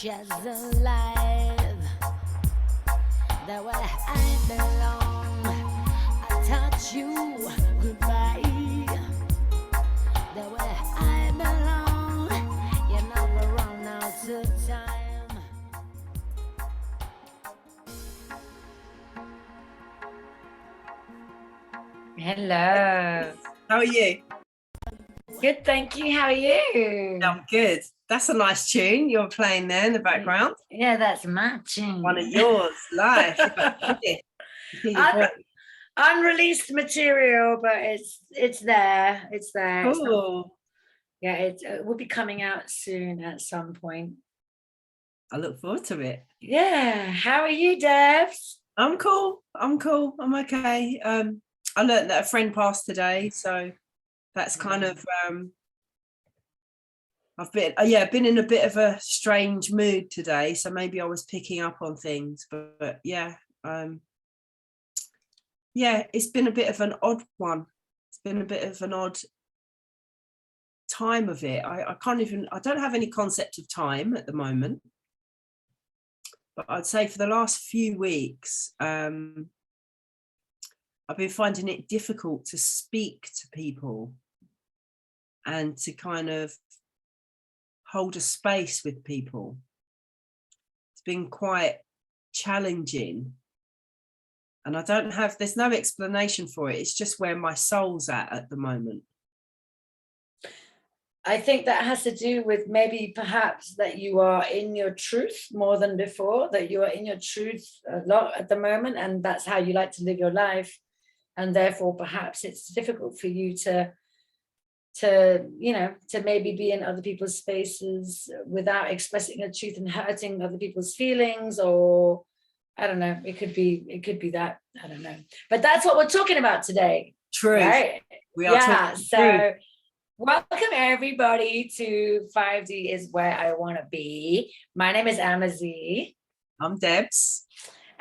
just alive. That where I belong. I touch you goodbye. That where I belong. You never run out of time. Hello. How are you? Good, thank you. How are you? I'm good. That's a nice tune you're playing there in the background. Yeah, that's my tune. One of yours, live. Unreleased material, but it's there. It's there. Cool. It will be coming out soon at some point. I look forward to it. Yeah. How are you, Debs? I'm cool. I'm okay. I learned that a friend passed today, so that's kind of I've been in a bit of a strange mood today, so maybe I was picking up on things, but yeah, it's been a bit of an odd one. It's been a bit of an odd time of it. I don't have any concept of time at the moment, but I'd say for the last few weeks, I've been finding it difficult to speak to people and to kind of hold a space with people. It's been quite challenging. And there's no explanation for it. It's just where my soul's at the moment. I think that has to do with maybe perhaps that you are in your truth more than before, that you are in your truth a lot at the moment, and that's how you like to live your life. And therefore, perhaps it's difficult for you to maybe be in other people's spaces without expressing your truth and hurting other people's feelings, or I don't know, it could be that, I don't know. But that's what we're talking about today. True. Right? We are talking truth. Welcome everybody to 5D is where I want to be. My name is Amazie. I'm Debs.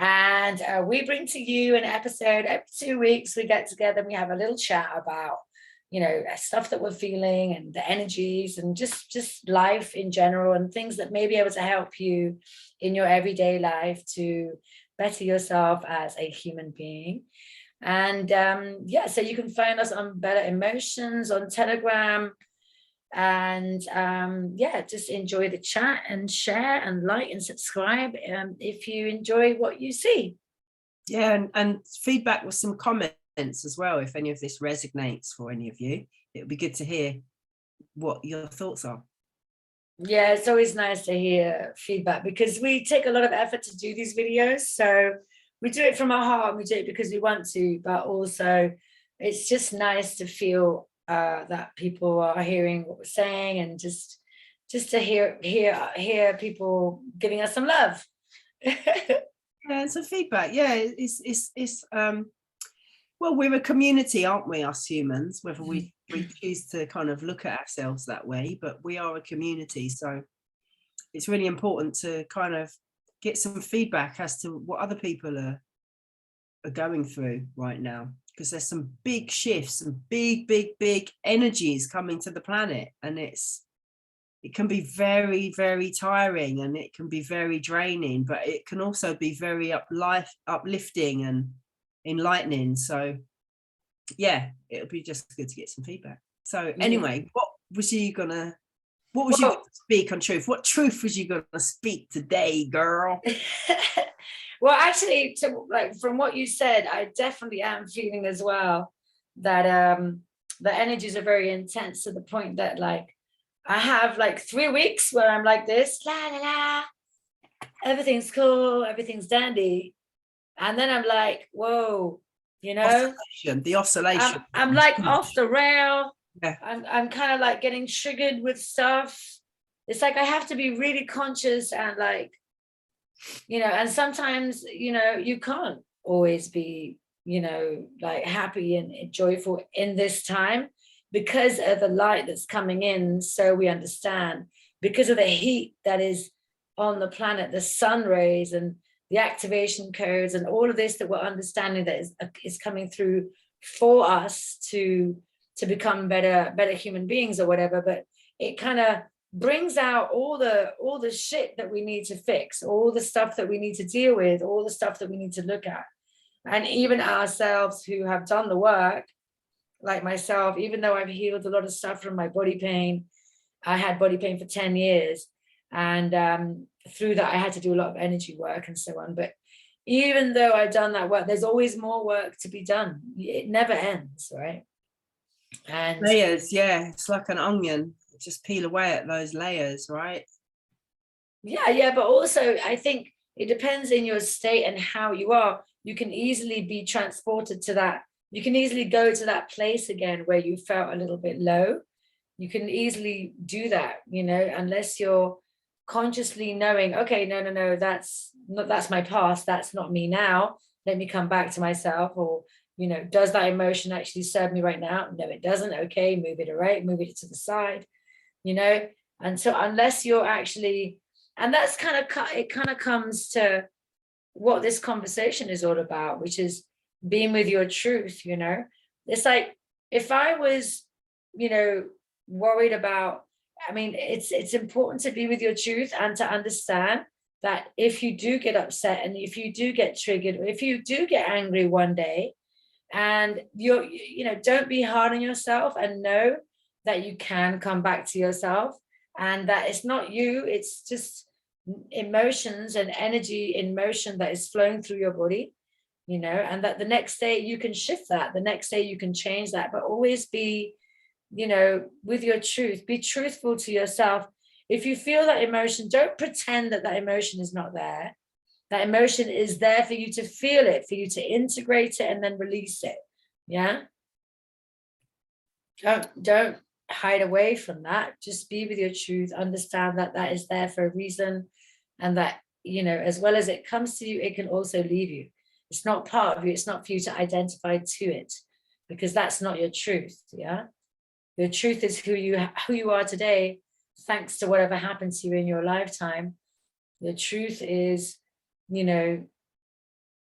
And we bring to you an episode every 2 weeks. We get together and we have a little chat about, stuff that we're feeling and the energies and just life in general and things that may be able to help you in your everyday life to better yourself as a human being. And so you can find us on BellaEmotions on Telegram. And just enjoy the chat and share and like and subscribe if you enjoy what you see. Yeah, and feedback with some comments as well. If any of this resonates for any of you, it would be good to hear what your thoughts are. Yeah, it's always nice to hear feedback because we take a lot of effort to do these videos. So we do it from our heart, and we do it because we want to, but also it's just nice to feel that people are hearing what we're saying, and just to hear people giving us some love. Yeah, some feedback. Yeah, it's well, we're a community, aren't we, us humans, whether we choose to kind of look at ourselves that way, but we are a community. So it's really important to kind of get some feedback as to what other people are going through right now, because there's some big shifts and big energies coming to the planet, and it can be very, very tiring, and it can be very draining, but it can also be very uplifting and enlightening. So yeah, it'll be just good to get some feedback. So anyway, what was you gonna speak on truth? What truth was you gonna speak today, girl? Well, actually, from what you said, I definitely am feeling as well that the energies are very intense, to the point that I have 3 weeks where I'm like this, la la la, everything's cool, everything's dandy, and then I'm like, whoa, the oscillation. I'm like off the rail. Yeah. I'm kind of getting triggered with stuff. It's I have to be really conscious and and sometimes, you can't always be, happy and joyful in this time because of the light that's coming in. So we understand, because of the heat that is on the planet, the sun rays and the activation codes and all of this that we're understanding that is coming through for us to become better human beings or whatever. But it kind of brings out all the shit that we need to fix, all the stuff that we need to deal with, all the stuff that we need to look at. And even ourselves who have done the work, like myself, even though I've healed a lot of stuff from my body pain, I had body pain for 10 years. And through that, I had to do a lot of energy work and so on. But even though I've done that work, there's always more work to be done. It never ends, right? And layers, yeah, it's like an onion. Just peel away at those layers, right? yeah, but also I think it depends in your state and how you are. You can easily be transported to that. You can easily go to that place again where you felt a little bit low. You can easily do that, unless you're consciously knowing, okay, no, that's my past, that's not me now, let me come back to myself. Or does that emotion actually serve me right now? No, it doesn't. Okay, move it away, move it to the side. And so unless you're actually, and that's it kind of comes to what this conversation is all about, which is being with your truth. It's like, if I was worried about, it's important to be with your truth and to understand that if you do get upset, and if you do get triggered, or if you do get angry one day, and don't be hard on yourself, and know that you can come back to yourself, and that it's not you, it's just emotions and energy in motion that is flowing through your body, and that the next day you can shift that, the next day you can change that. But always be with your truth, be truthful to yourself. If you feel that emotion, don't pretend that emotion is not there. That emotion is there for you to feel it, for you to integrate it and then release it. Yeah. Don't hide away from that. Just be with your truth. Understand that is there for a reason, and that, as well as it comes to you, it can also leave you. It's not part of you. It's not for you to identify to it, because that's not your truth. Yeah. Your truth is who you are today, thanks to whatever happened to you in your lifetime. The truth is,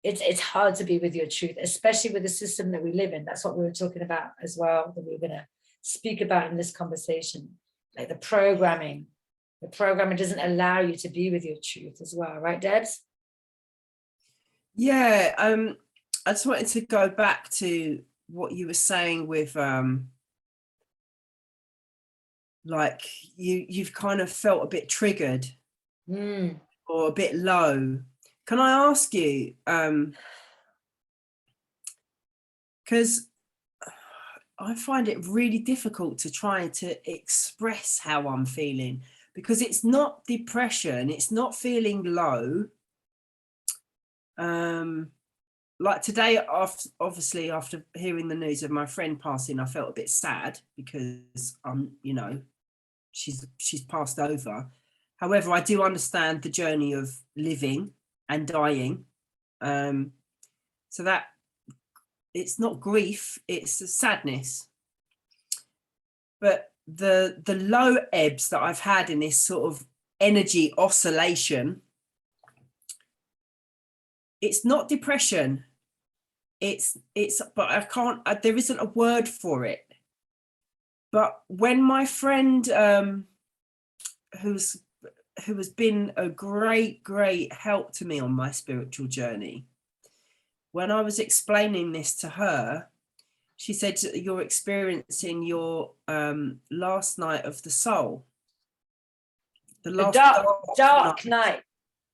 it's hard to be with your truth, especially with the system that we live in. That's what we were talking about as well, that we were going to speak about in this conversation. Like the programming doesn't allow you to be with your truth as well, right, Debs? Yeah, I just wanted to go back to what you were saying with like you've kind of felt a bit triggered or a bit low. Can I ask you, because I find it really difficult to try to express how I'm feeling, because it's not depression, it's not feeling low. Like today, obviously after hearing the news of my friend passing, I felt a bit sad, because she's passed over. However, I do understand the journey of living and dying. So that it's not grief, it's a sadness. But the low ebbs that I've had in this sort of energy oscillation, it's not depression. It's but I can't, there isn't a word for it. But when my friend, who has been a great help to me on my spiritual journey, when I was explaining this to her, she said, you're experiencing your last night of the soul. The last dark night.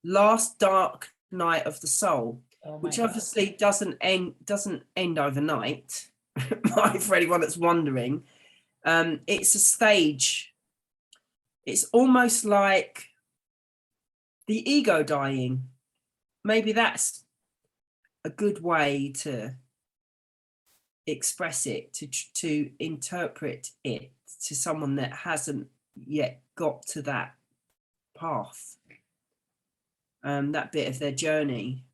Last dark night of the soul. Which God. Obviously doesn't end overnight. For anyone that's wondering, it's a stage. It's almost like the ego dying. Maybe that's a good way to express it, to interpret it to someone that hasn't yet got to that path, that bit of their journey.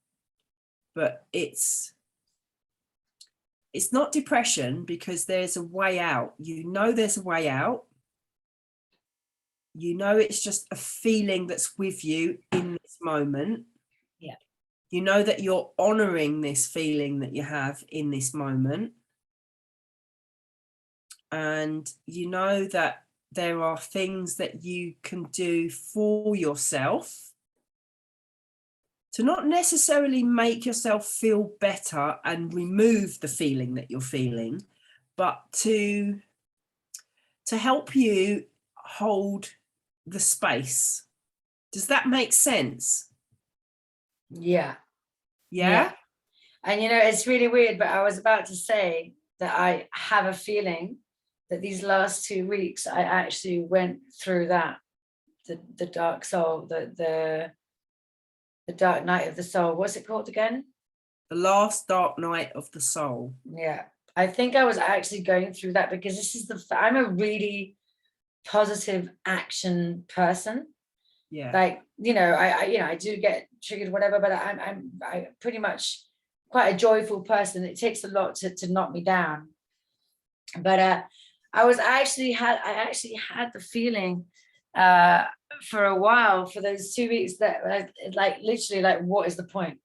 But it's not depression, because there's a way out. There's a way out. It's just a feeling that's with you in this moment. Yeah. That you're honoring this feeling that you have in this moment. And that there are things that you can do for yourself to not necessarily make yourself feel better and remove the feeling that you're feeling, but to help you hold the space. Does that make sense? Yeah. Yeah. And it's really weird, but I was about to say that I have a feeling that these last 2 weeks I actually went through that, the dark soul, the dark night of the soul. What's it called again? The last dark night of the soul. Yeah, I think I was actually going through that because I'm a really positive action person. Yeah. Like, I do get triggered, whatever, but I'm pretty much quite a joyful person. It takes a lot to knock me down. But I actually had the feeling for a while, for those 2 weeks, that like literally, like, what is the point?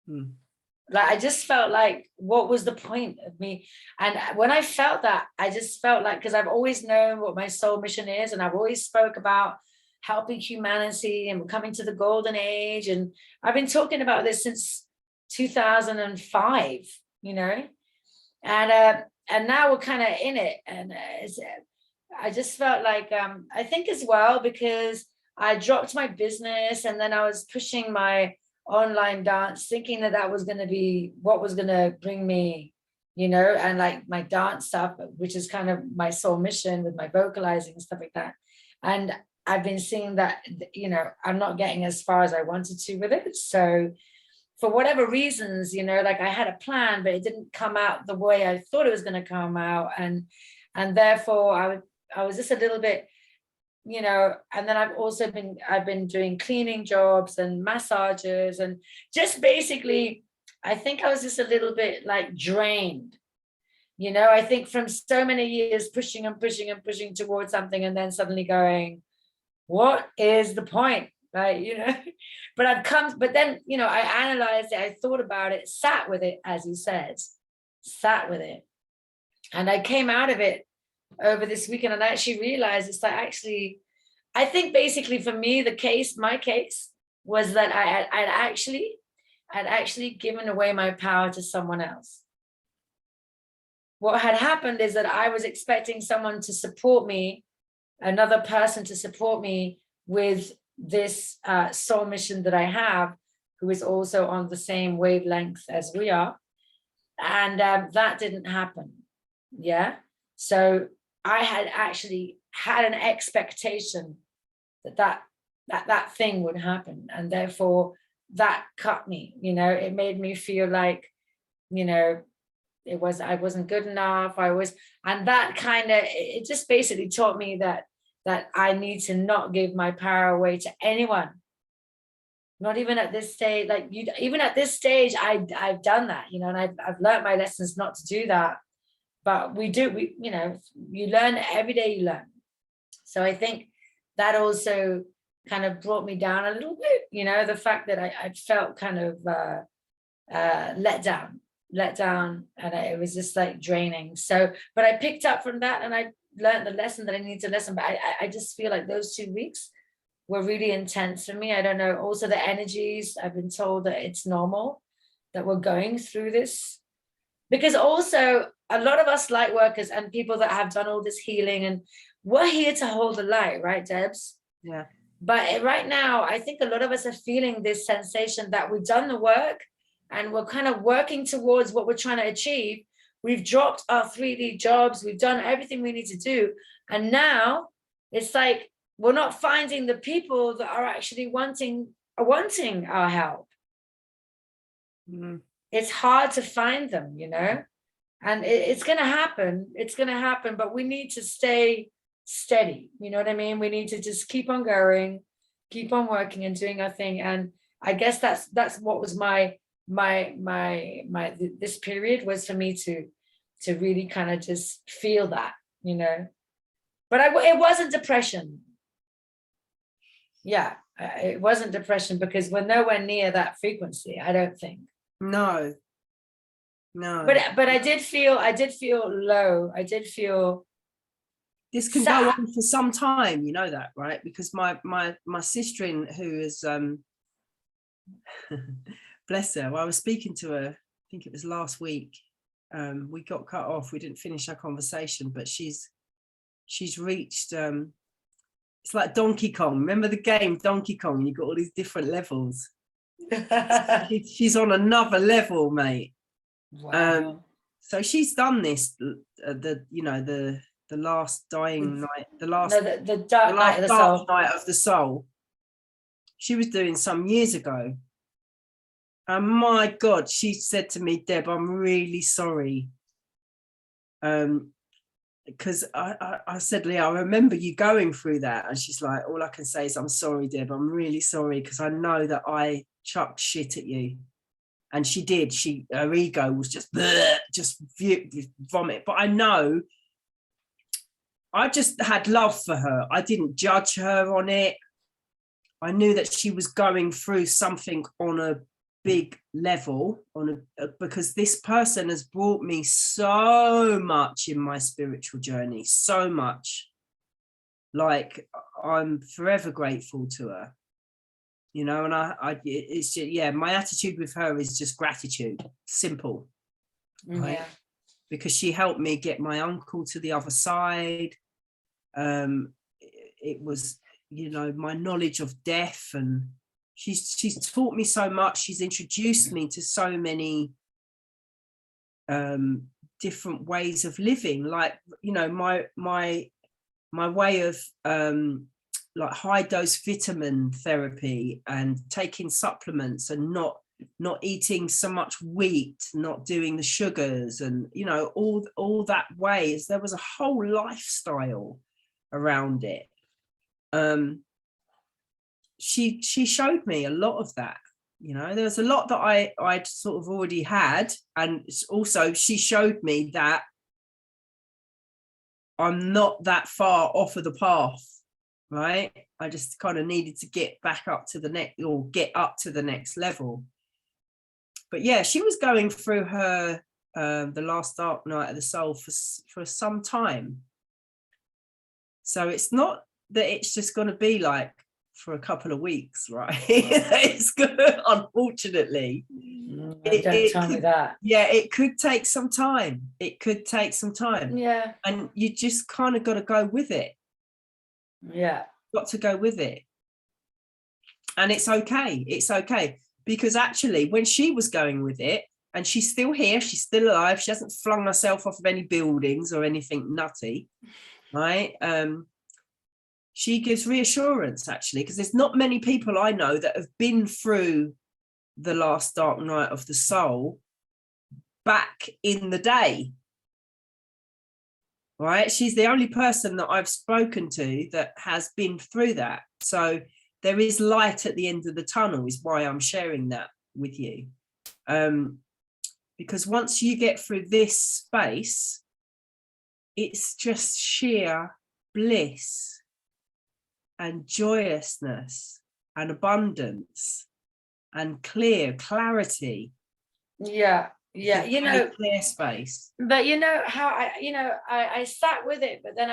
Like, I just felt like, what was the point of me? And when I felt that, I just felt like, because I've always known what my soul mission is, and I've always spoke about helping humanity and coming to the golden age, and I've been talking about this since 2005, and now we're kind of in it, and I just felt like, I think as well, because I dropped my business and then I was pushing my online dance, thinking that was going to be what was going to bring me, and like my dance stuff, which is kind of my soul mission with my vocalizing and stuff like that. And I've been seeing that, I'm not getting as far as I wanted to with it. So for whatever reasons, like, I had a plan, but it didn't come out the way I thought it was going to come out. And therefore I was just a little bit, and then I've been doing cleaning jobs and massages, and just basically, I think I was just a little bit like drained, I think from so many years pushing and pushing and pushing towards something, and then suddenly going, what is the point? Right. But then, I analyzed it, I thought about it, sat with it, as you said, and I came out of it over this weekend, and I actually realized it's like, actually, I think basically for me, my case was that I'd actually given away my power to someone else. What had happened is that I was expecting someone to support me, another person to support me with this soul mission that I have, who is also on the same wavelength as we are. And that didn't happen. Yeah. So I had actually had an expectation that thing would happen, and therefore that cut me. It made me feel like, I wasn't good enough. And that kind of, it just basically taught me that I need to not give my power away to anyone. Not even at this stage. Like, even at this stage, I've done that, and I've learned my lessons not to do that. But you learn every day, you learn. So I think that also kind of brought me down a little bit, the fact that I felt kind of let down, and it was just like draining. So, but I picked up from that, and I learned the lesson that I need to listen. But I just feel like those 2 weeks were really intense for me. I don't know. Also, the energies, I've been told that it's normal that we're going through this, because also a lot of us light workers and people that have done all this healing, and we're here to hold the light, right, Debs? Yeah. But right now, I think a lot of us are feeling this sensation that we've done the work and we're kind of working towards what we're trying to achieve. We've dropped our 3D jobs. We've done everything we need to do. And now it's like, we're not finding the people that are actually wanting our help. It's hard to find them, and it's going to happen. It's going to happen, but we need to stay steady. You know what I mean? We need to just keep on going, keep on working and doing our thing. And I guess that's what was my this period was for me to really kind of just feel that, but it wasn't depression. Yeah, it wasn't depression, because we're nowhere near that frequency, I don't think. No. But I did feel low. I did feel this can go on for some time, you know that, right? Because my sister-in, who is bless her, well, I was speaking to her, I think it was last week. We got cut off, we didn't finish our conversation, but she's reached it's like Donkey Kong. Remember the game Donkey Kong? You got all these different levels. She's on another level, mate. Wow. So she's done this, the last dying night, the last dark night of the soul. Night of the soul. She was doing some years ago. And my God, she said to me, Deb, I'm really sorry. Because I said, Leah, I remember you going through that. And she's like, all I can say is, I'm sorry, Deb. I'm really sorry, because I know that I chucked shit at you. And she did. Her ego was just vomit. But I know I just had love for her. I didn't judge her on it. I knew that she was going through something on a big level, because this person has brought me so much in my spiritual journey, so much. Like, I'm forever grateful to her. You know, and it's just, yeah, my attitude with her is just gratitude, simple, right? Because she helped me get my uncle to the other side. It was, you know, my knowledge of death, and she's taught me so much. She's introduced me to so many different ways of living, like, you know, my way of like high dose vitamin therapy and taking supplements and not eating so much wheat, not doing the sugars, and, you know, all that ways. There was a whole lifestyle around it. She showed me a lot of that. You know, there was a lot that I'd sort of already had, and also she showed me that I'm not that far off of the path. Right, I just kind of needed to get back up to the next, or get up to the next level. But yeah, she was going through her the last dark night of the soul for some time. So it's not that it's just going to be like for a couple of weeks, right? It's good, unfortunately. Don't tell me that. Yeah, it could take some time. Yeah, and you just kind of got to go with it. Yeah, got to go with it. And it's okay, because actually when she was going with it, and she's still here, she's still alive, she hasn't flung herself off of any buildings or anything nutty, right? She gives reassurance, actually, because there's not many people I know that have been through the last dark night of the soul back in the day. Right, she's the only person that I've spoken to that has been through that. So there is light at the end of the tunnel, is why I'm sharing that with you. Because once you get through this space, it's just sheer bliss and joyousness and abundance and clarity. Yeah, you know, clear space. But you know how I sat with it, but then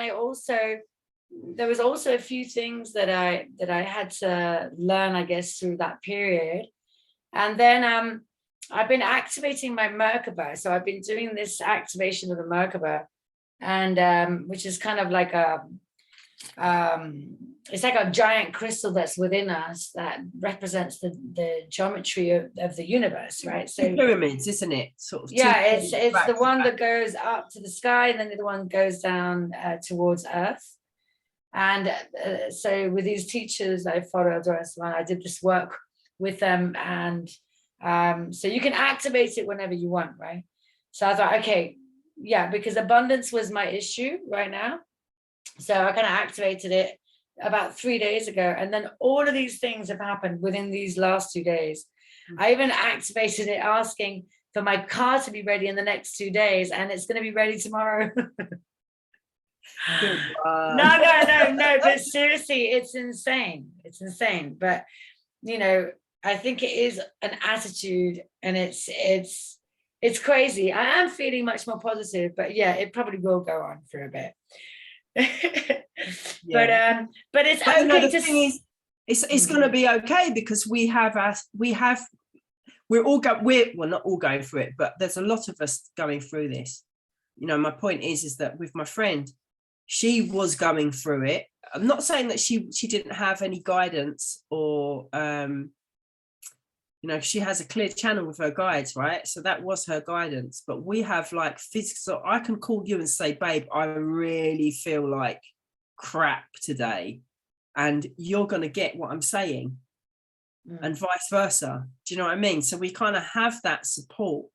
there was also a few things that I had to learn, I guess, through that period. And then I've been activating my Merkaba. So I've been doing this activation of the Merkaba, and which is kind of like it's like a giant crystal that's within us that represents the geometry of the universe, right? So pyramids, isn't it? Sort of. Yeah, it's the one that goes up to the sky, and then the other one goes down towards Earth. And so with these teachers I followed, I did this work with them, and so you can activate it whenever you want, right? So I thought, okay, yeah, because abundance was my issue right now. So I kind of activated it about 3 days ago. And then all of these things have happened within these last 2 days. I even activated it asking for my car to be ready in the next 2 days, and it's going to be ready tomorrow. No, but seriously, it's insane. But, you know, I think it is an attitude, and it's crazy. I am feeling much more positive, but yeah, it probably will go on for a bit. But it's But okay the to thing is, it's going to be okay, because we're not all going through it, but there's a lot of us going through this. My point is that with my friend, she was going through it. I'm not saying that she didn't have any guidance, or she has a clear channel with her guides, right? So that was her guidance. But we have like physics. So I can call you and say, babe, I really feel like crap today, and you're going to get what I'm saying, and vice versa. Do you know what I mean? So we kind of have that support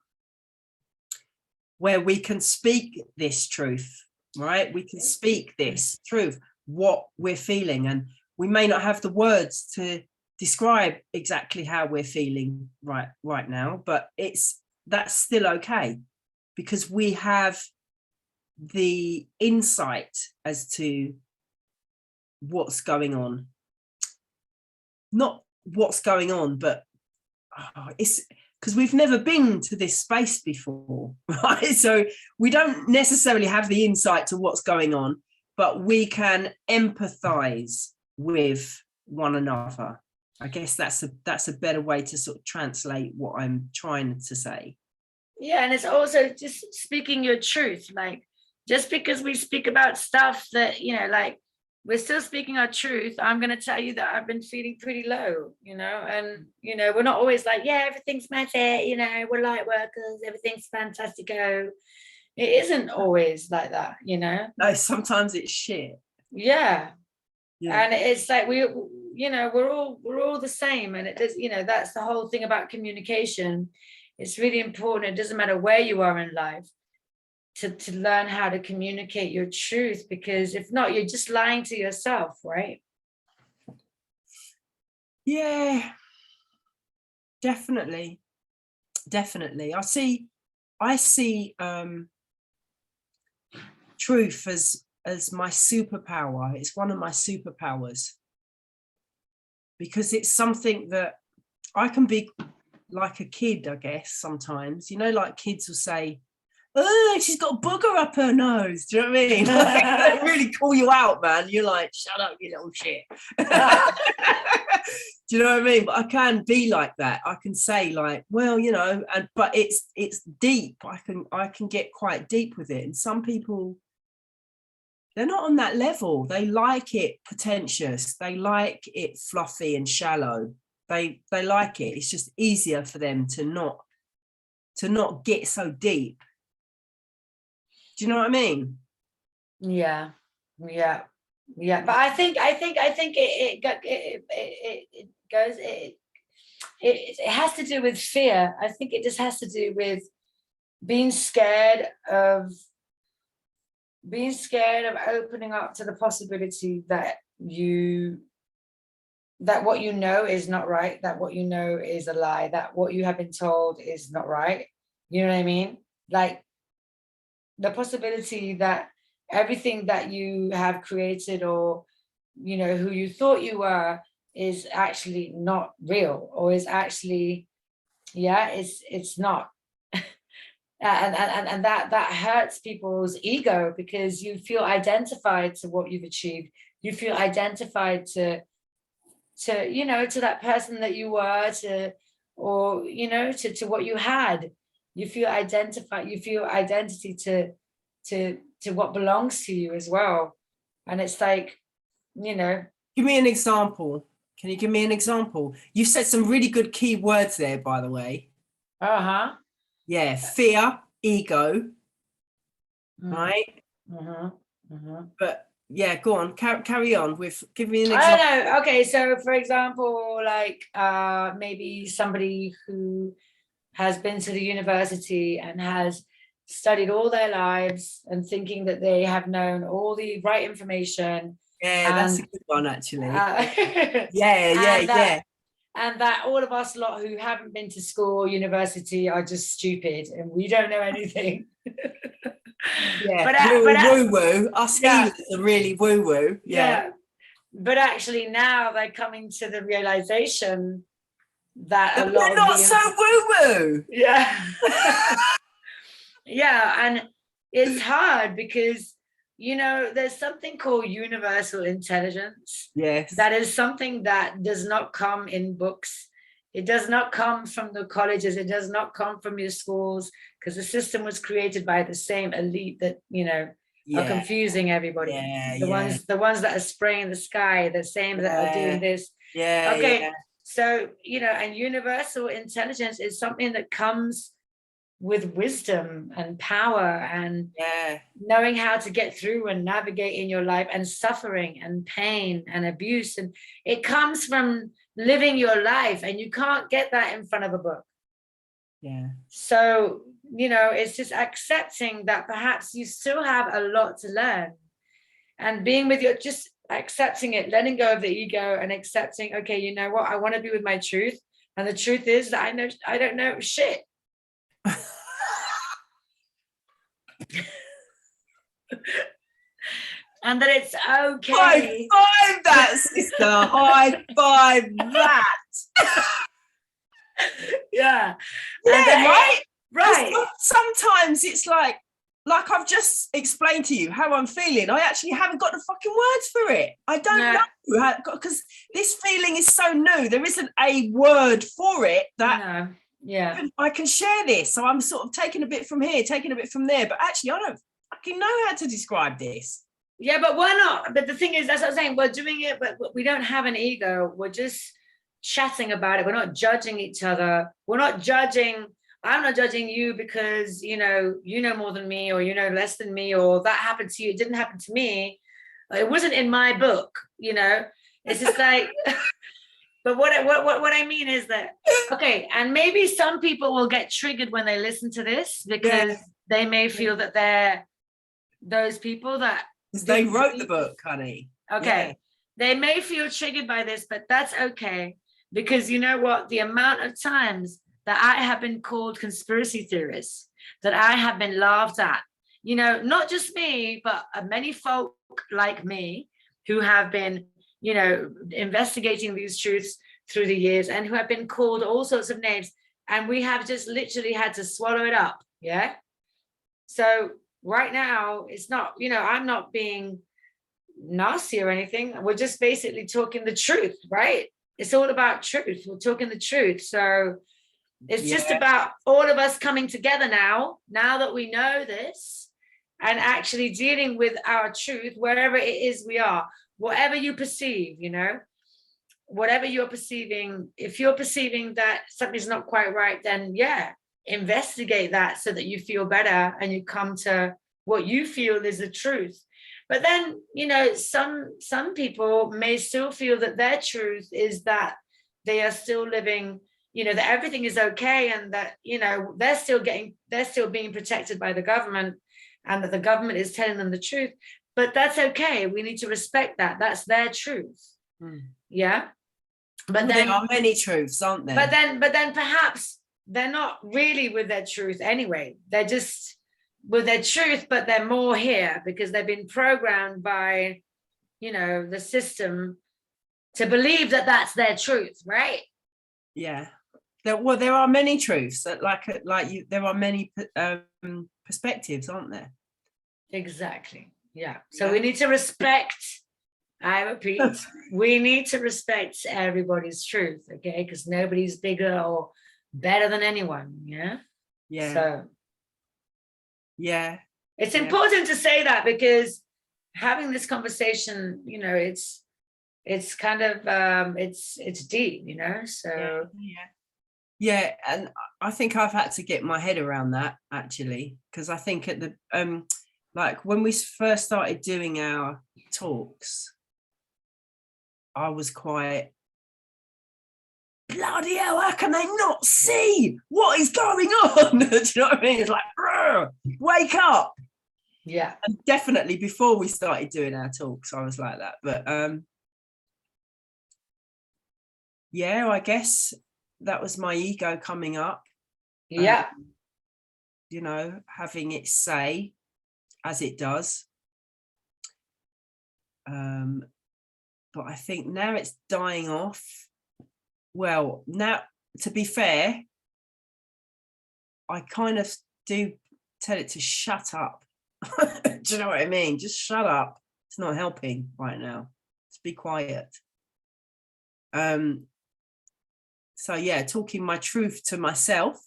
where we can speak this truth, right? We can speak this truth, what we're feeling, and we may not have the words to describe exactly how we're feeling right now, but that's still okay, because we have the insight as to what's going on. Not what's going on, but it's because we've never been to this space before, right? So we don't necessarily have the insight to what's going on, but we can empathize with one another. I guess that's a better way to sort of translate what I'm trying to say. Yeah, and it's also just speaking your truth. Like, just because we speak about stuff that, like, we're still speaking our truth. I'm going to tell you that I've been feeling pretty low, and, we're not always like, yeah, everything's magic, we're light workers, everything's fantastico. It isn't always like that, No, sometimes it's shit. Yeah. And it's like we're all the same, and it does, that's the whole thing about communication. It's really important. It doesn't matter where you are in life, to learn how to communicate your truth, because if not, you're just lying to yourself, right? Yeah, definitely. I see truth as my superpower. It's one of my superpowers, because it's something that I can be like a kid, I guess, sometimes. Like kids will say, oh, she's got a booger up her nose. Do you know what I mean? Like, they really call you out, man. You're like, shut up, you little shit. Do you know what I mean? But I can be like that. I can say like, well, but it's deep. I can get quite deep with it. And some people, they're not on that level. They like it pretentious. They like it fluffy and shallow. They like it. It's just easier for them to not get so deep. Do you know what I mean? Yeah. But I think it goes. It has to do with fear. I think it just has to do with being scared of opening up to the possibility that what you know is not right, that what you know is a lie, that what you have been told is not right. You know what I mean? Like, the possibility that everything that you have created, or who you thought you were, is actually not real, or is actually, it's not. and that hurts people's ego, because you feel identified to what you've achieved. You feel identified to that person that you were, to what you had. You feel identified, you feel identity to what belongs to you as well. And it's like, Give me an example. Can you give me an example? You said some really good key words there, by the way. Yeah, fear, ego, right? But yeah, go on, carry on with, give me an example. I don't know. Okay, so for example, like maybe somebody who has been to the university and has studied all their lives, and thinking that they have known all the right information. Yeah, that's a good one, actually. Yeah. And that all of us lot who haven't been to school or university are just stupid, and we don't know anything. Yeah, woo-woo. Us healers are really woo-woo. Yeah. But actually now they're coming to the realization that a lot they're not so woo-woo. Yeah. Yeah, and it's hard, because you know, there's something called universal intelligence. Yes. That is something that does not come in books. It does not come from the colleges. It does not come from your schools, because the system was created by the same elite that, you know, are confusing everybody. The ones that are spraying the sky, the same that are doing this. Okay. So, you know, and universal intelligence is something that comes with wisdom and power and knowing how to get through and navigate in your life, and suffering and pain and abuse. And it comes from living your life, and you can't get that in front of a book. So, you know, it's just accepting that perhaps you still have a lot to learn, and being with your, just accepting it, letting go of the ego and accepting, okay, you know what, I want to be with my truth. And the truth is that I don't know shit. And that it's okay. High five that, sister. High five that. Yeah. Right. Sometimes it's like I've just explained to you how I'm feeling. I actually haven't got the fucking words for it. I don't know how, because this feeling is so new. There isn't a word for it that I can share this. So I'm sort of taking a bit from here, taking a bit from there. But actually, I don't fucking know how to describe this. Yeah, but why not? But the thing is, that's what I'm saying. We're doing it, but we don't have an ego. We're just chatting about it. We're not judging each other. We're not judging. I'm not judging you because, you know more than me, or you know less than me, or that happened to you. It didn't happen to me. It wasn't in my book, you know. It's just like, but what I mean is that, okay, and maybe some people will get triggered when they listen to this, because they may feel that they're those people that they wrote the book, honey. Okay. They may feel triggered by this, but that's okay. Because you know what? The amount of times that I have been called conspiracy theorist, that I have been laughed at, you know, not just me, but many folk like me who have been, you know, investigating these truths through the years, and who have been called all sorts of names. And we have just literally had to swallow it up. Yeah. So right now, it's not, you know, I'm not being nasty or anything. We're just basically talking the truth, right? It's all about truth. We're talking the truth. So it's just about all of us coming together now that we know this, and actually dealing with our truth wherever it is we are, whatever you perceive, you know, whatever you're perceiving. If you're perceiving that something's not quite right, then investigate that so that you feel better and you come to what you feel is the truth. But then, you know, some people may still feel that their truth is that they are still living, you know, that everything is okay, and that, you know, they're still being protected by the government, and that the government is telling them the truth. But that's okay. We need to respect that. That's their truth. Yeah. But then there are many truths, aren't there? But then perhaps they're not really with their truth anyway. They're just with their truth, but they're more here because they've been programmed by, you know, the system to believe that that's their truth, right? Yeah. There are many truths that there are many perspectives, aren't there? Exactly. Yeah. So we need to respect, I repeat, we need to respect everybody's truth, okay? Because nobody's bigger or better than anyone. Yeah. Yeah. So it's important to say that, because having this conversation, you know, it's kind of it's deep, you know. So and I think I've had to get my head around that, actually, because I think at the like when we first started doing our talks, I was quite, bloody hell, how can they not see what is going on? Do you know what I mean? It's like, wake up. Yeah. And definitely before we started doing our talks, I was like that. But I guess that was my ego coming up. Yeah. You know, having it say, as it does. But I think now it's dying off. Well, now, to be fair, I kind of do tell it to shut up. Do you know what I mean? Just shut up. It's not helping right now. Just be quiet. So yeah, talking my truth to myself.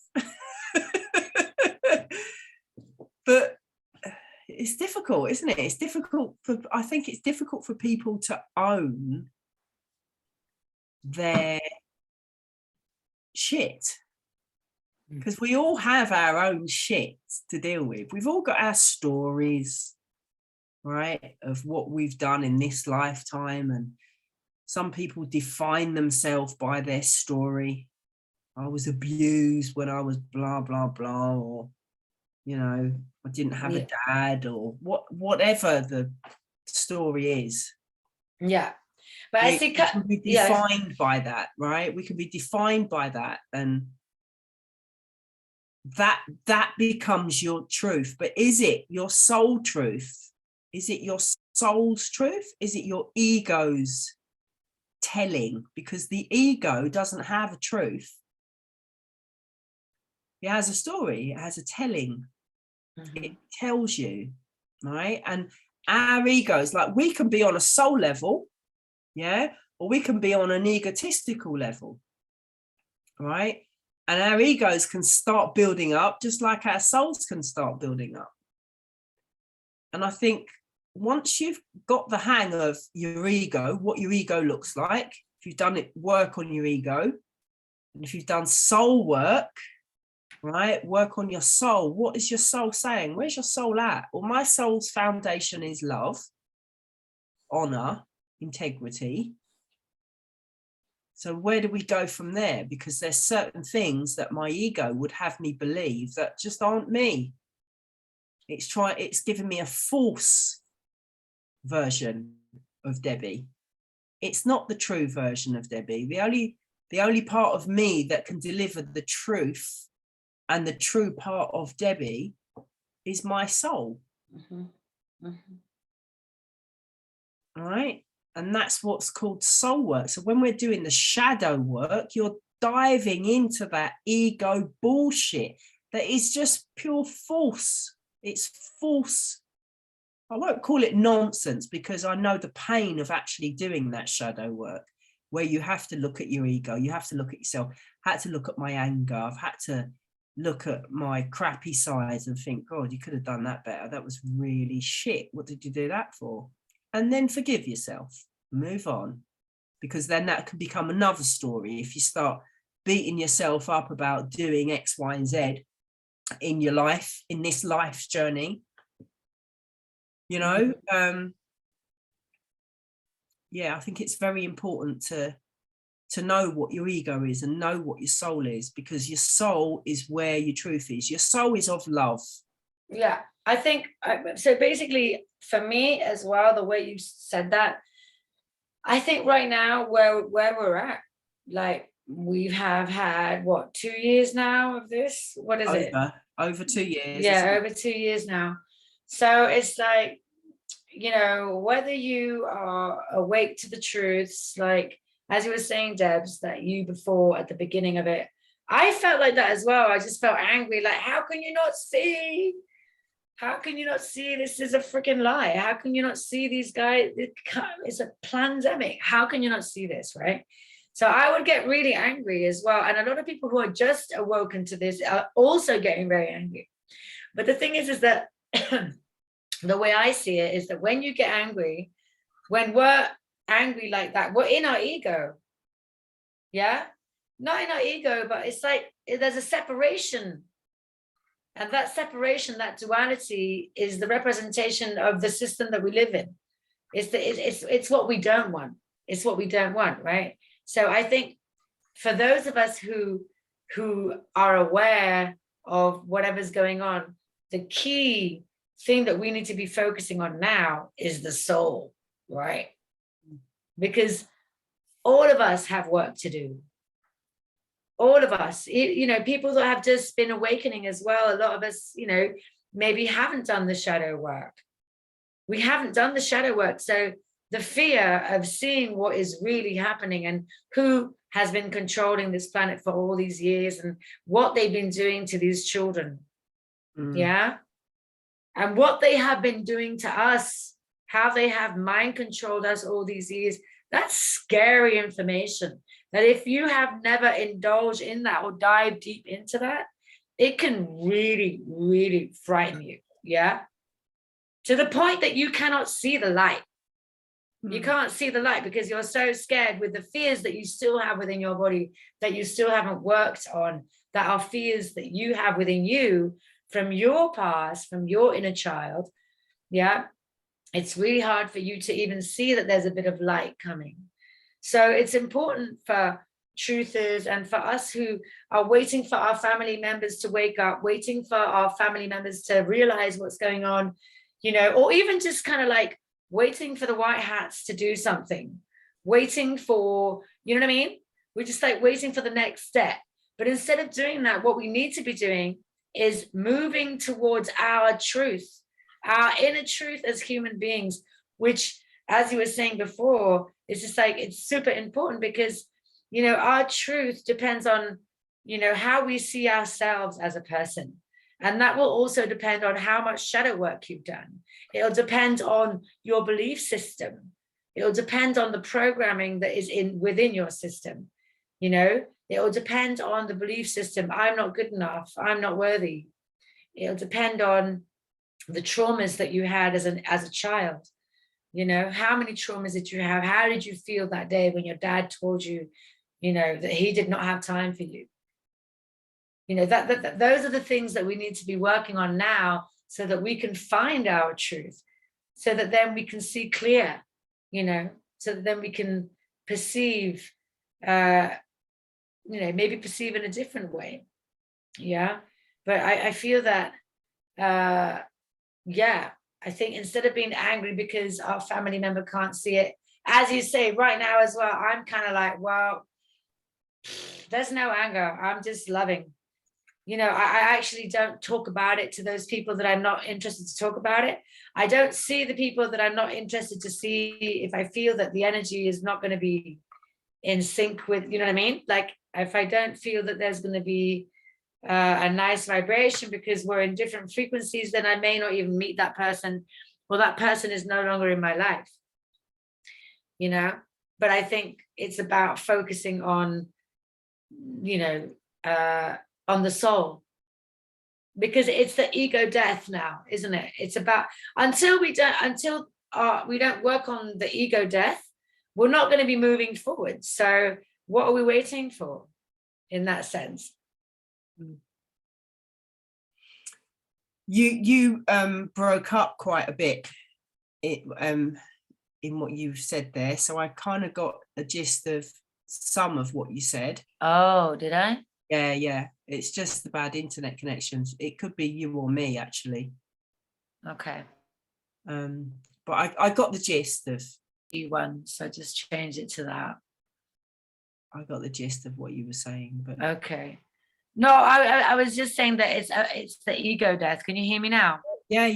But it's difficult, isn't it? It's difficult I think it's difficult for people to own their shit, because we all have our own shit to deal with. We've all got our stories, right, of what we've done in this lifetime, and some people define themselves by their story. I was abused when I was blah blah blah, or I didn't have a dad, or whatever the story is. Yeah, but I see. We can be defined by that, right? We can be defined by that, and that becomes your truth. But is it your soul truth? Is it your soul's truth? Is it your ego's telling? Because the ego doesn't have a truth. It has a story. It has a telling. It tells you, right? And our egos, like, we can be on a soul level, yeah, or we can be on an egotistical level, right? And our egos can start building up just like our souls can start building up. And I think once you've got the hang of your ego, what your ego looks like, if you've done work on your ego, and if you've done soul work, right, work on your soul. What is your soul saying? Where's your soul at? Well, my soul's foundation is love, honor, integrity. So where do we go from there? Because there's certain things that my ego would have me believe that just aren't me. It's giving me a false version of Debbie. It's not the true version of Debbie. The only part of me that can deliver the truth and the true part of Debbie is my soul. All right. And that's what's called soul work. So when we're doing the shadow work, you're diving into that ego bullshit that is just pure false. It's false. I won't call it nonsense, because I know the pain of actually doing that shadow work, where you have to look at your ego, you have to look at yourself. I had to look at my anger. I've had to look at my crappy sides and think, God, you could have done that better. That was really shit. What did you do that for? And then forgive yourself, move on, because then that can become another story. If you start beating yourself up about doing X, Y, and Z in your life, in this life's journey, yeah, I think it's very important to know what your ego is and know what your soul is, because your soul is where your truth is. Your soul is of love. Yeah, I think so. Basically, for me as well, the way you said that, I think right now where we're at, like, we have had what, 2 years now of this? What is it? Over 2 years. Yeah, over 2 years now. So it's like, whether you are awake to the truths, like, as you were saying, Debs, that you before at the beginning of it, I felt like that as well. I just felt angry. Like, how can you not see? How can you not see this is a freaking lie? How can you not see these guys? It's a pandemic. How can you not see this, right? So I would get really angry as well. And a lot of people who are just awoken to this are also getting very angry. But the thing is that the way I see it is that when you get angry, when we're angry like that, we're in our ego. Yeah, not in our ego, but it's like there's a separation, and that separation, that duality, is the representation of the system that we live in. It's what we don't want. It's what we don't want, right? So I think for those of us who are aware of whatever's going on, the key thing that we need to be focusing on now is the soul, right? Because all of us have work to do. All of us, people that have just been awakening as well. A lot of us, maybe haven't done the shadow work. We haven't done the shadow work. So the fear of seeing what is really happening and who has been controlling this planet for all these years and what they've been doing to these children. Yeah. And what they have been doing to us, how they have mind controlled us all these years, that's scary information. That if you have never indulged in that or dived deep into that, it can really, really frighten you. Yeah. To the point that you cannot see the light. You can't see the light because you're so scared with the fears that you still have within your body that you still haven't worked on, that are fears that you have within you from your past, from your inner child. Yeah. It's really hard for you to even see that there's a bit of light coming. So it's important for truthers and for us who are waiting for our family members to wake up, waiting for our family members to realize what's going on, you know, or even just kind of like waiting for the white hats to do something, waiting for, you know what I mean? We're just like waiting for the next step. But instead of doing that, what we need to be doing is moving towards our truth, our inner truth as human beings, which, as you were saying before, is just like, it's super important because, you know, our truth depends on, you know, how we see ourselves as a person. And that will also depend on how much shadow work you've done. It'll depend on your belief system. It'll depend on the programming that is within your system. You know, it'll depend on the belief system. I'm not good enough. I'm not worthy. It'll depend on the traumas that you had as a child. You know, how many traumas did you have? How did you feel that day when your dad told you, you know, that he did not have time for you? You know, that those are the things that we need to be working on now so that we can find our truth, so that then we can see clear, you know, so that then we can perceive, you know, maybe perceive in a different way. Yeah. But I feel that, yeah, I think instead of being angry because our family member can't see it, as you say right now as well, I'm kind of like, well, there's no anger. I'm just loving. You know, I actually don't talk about it to those people that I'm not interested to talk about it. I don't see the people that I'm not interested to see if I feel that the energy is not going to be in sync with, you know what I mean? Like if I don't feel that there's going to be a nice vibration because we're in different frequencies, then I may not even meet that person, or that person is no longer in my life, you know? But I think it's about focusing on, you know, on the soul, because it's the ego death now, isn't it? It's about, until we don't work on the ego death, we're not going to be moving forward. So what are we waiting for in that sense? You broke up quite a bit in what you've said there, so I kind of got a gist of some of what you said. Oh, did I? Yeah, it's just the bad internet connections. It could be you or me, actually. Okay. But I got the gist of E1, so just change it to that. I got the gist of what you were saying. But okay. No, I was just saying that it's the ego death. Can you hear me now? Yeah,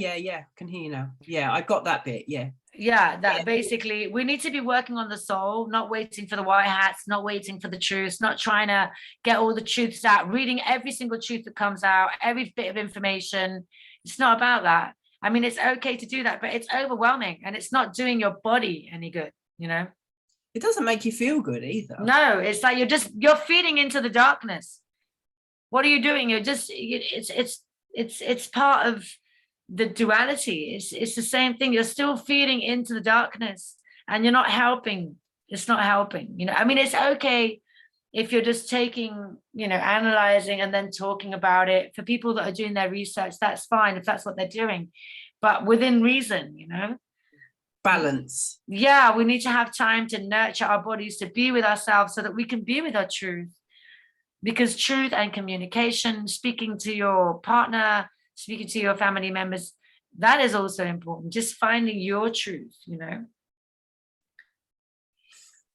can hear you now. Yeah, I got that bit. Yeah, that basically we need to be working on the soul, not waiting for the white hats, not waiting for the truths, not trying to get all the truths out, reading every single truth that comes out, every bit of information. It's not about that. I mean, it's okay to do that, but it's overwhelming and it's not doing your body any good, you know? It doesn't make you feel good either. No, it's like you're feeding into the darkness. What are you doing? You're just, it's part of the duality. It's the same thing. You're still feeding into the darkness and you're not helping. It's not helping, you know. I mean, it's okay if you're just taking, you know, analyzing and then talking about it. For people that are doing their research, that's fine if that's what they're doing, but within reason, you know. Balance. Yeah, we need to have time to nurture our bodies, to be with ourselves so that we can be with our truth. Because truth and communication, speaking to your partner, speaking to your family members, that is also important. Just finding your truth, you know.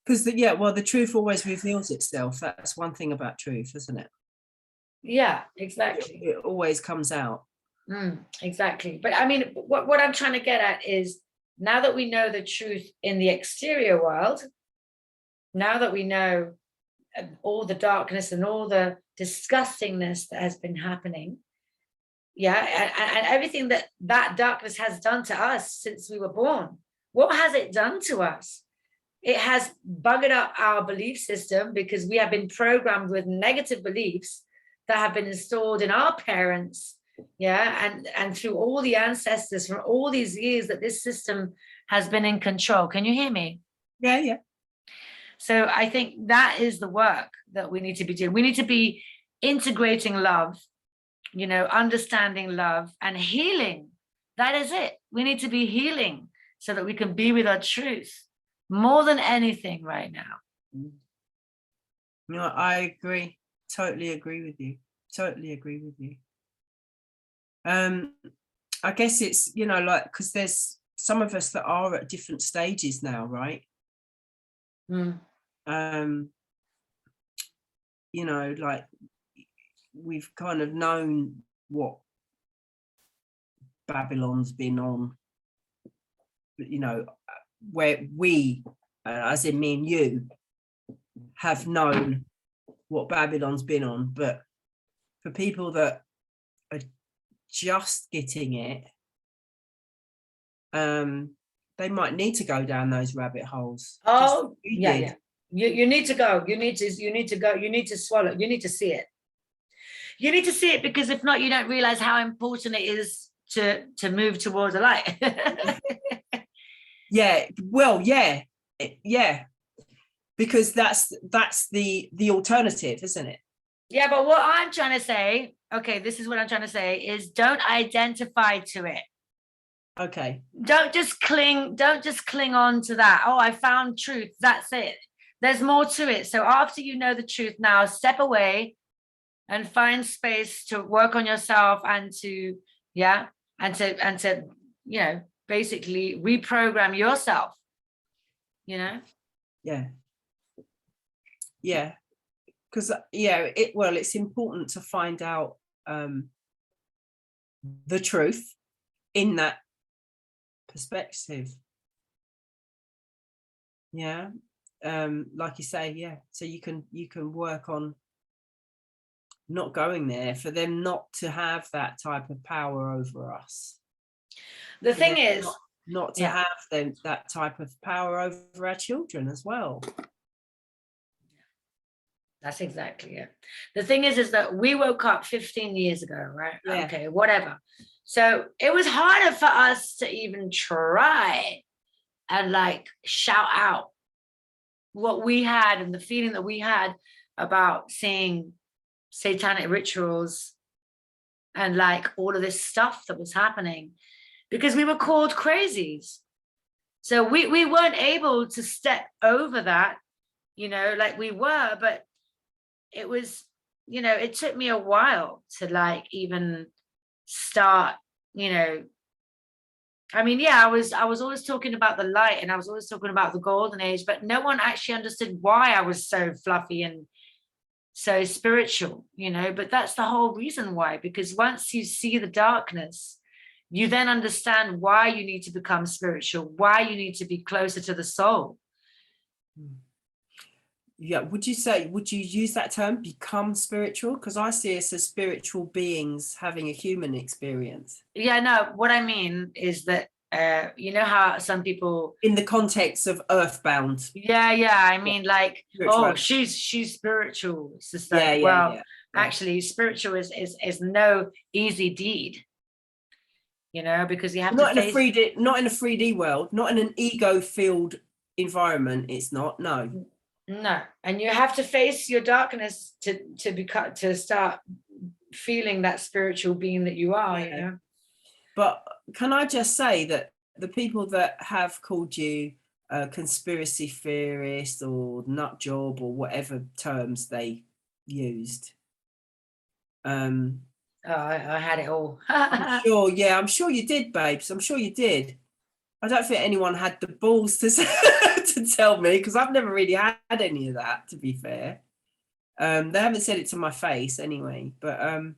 Because the truth always reveals itself. That's one thing about truth, isn't it? Yeah, exactly. It always comes out. Exactly. But I mean, what I'm trying to get at is, now that we know the truth in the exterior world, now that we know all the darkness and all the disgustingness that has been happening, and everything that darkness has done to us since we were born. What has it done to us? It has buggered up our belief system because we have been programmed with negative beliefs that have been installed in our parents, and through all the ancestors from all these years that this system has been in control. Can you hear me? Yeah. So I think that is the work that we need to be doing. We need to be integrating love, understanding love and healing. That is it. We need to be healing so that we can be with our truth more than anything right now. No, I agree. Totally agree with you. I guess it's, like, because there's some of us that are at different stages now, right? Like we've kind of known what Babylon's been on, where we, as in me and you, have known what Babylon's been on. But for people that are just getting it, they might need to go down those rabbit holes. Oh, yeah. You need to go. You need to go. You need to swallow. You need to see it. You need to see it, because if not, you don't realize how important it is to move towards the light. Yeah. Well, yeah. Because that's the alternative, isn't it? Yeah, but what I'm trying to say, this is what I'm trying to say, is don't identify to it. Okay. Don't just cling on to that. Oh, I found truth. That's it. There's more to it. So after you know the truth, now step away and find space to work on yourself and to basically reprogram yourself. Yeah. Because it's important to find out the truth in that perspective. Like you say, so you can work on not going there, for them not to have that type of power over us. The thing is not to have them that type of power over our children as well. That's exactly it. The thing is that we woke up 15 years ago, right? Yeah. Okay, whatever. So it was harder for us to even try and like shout out what we had and the feeling that we had about seeing satanic rituals and like all of this stuff that was happening, because we were called crazies. So we weren't able to step over that, like we were, but it was, it took me a while to like even start, I was always talking about the light, and I was always talking about the golden age, but no one actually understood why I was so fluffy and so spiritual, but that's the whole reason why, because once you see the darkness, you then understand why you need to become spiritual, why you need to be closer to the soul. Yeah, would you use that term, become spiritual? Because I see us as spiritual beings having a human experience. Yeah, no, what I mean is that how some people, in the context of earthbound. I mean, like, spiritual. she's spiritual. It's just like, actually spiritual is no easy deed, because you have not to in face... not in a 3D world, not in an ego filled environment. It's not. No, and you have to face your darkness to start feeling that spiritual being that you are. But can I just say that the people that have called you a conspiracy theorist or nut job or whatever terms they used, I had it all. I'm sure you did, babes. I'm sure you did. I don't think anyone had the balls to to tell me, because I've never really had any of that, to be fair. They haven't said it to my face anyway, but I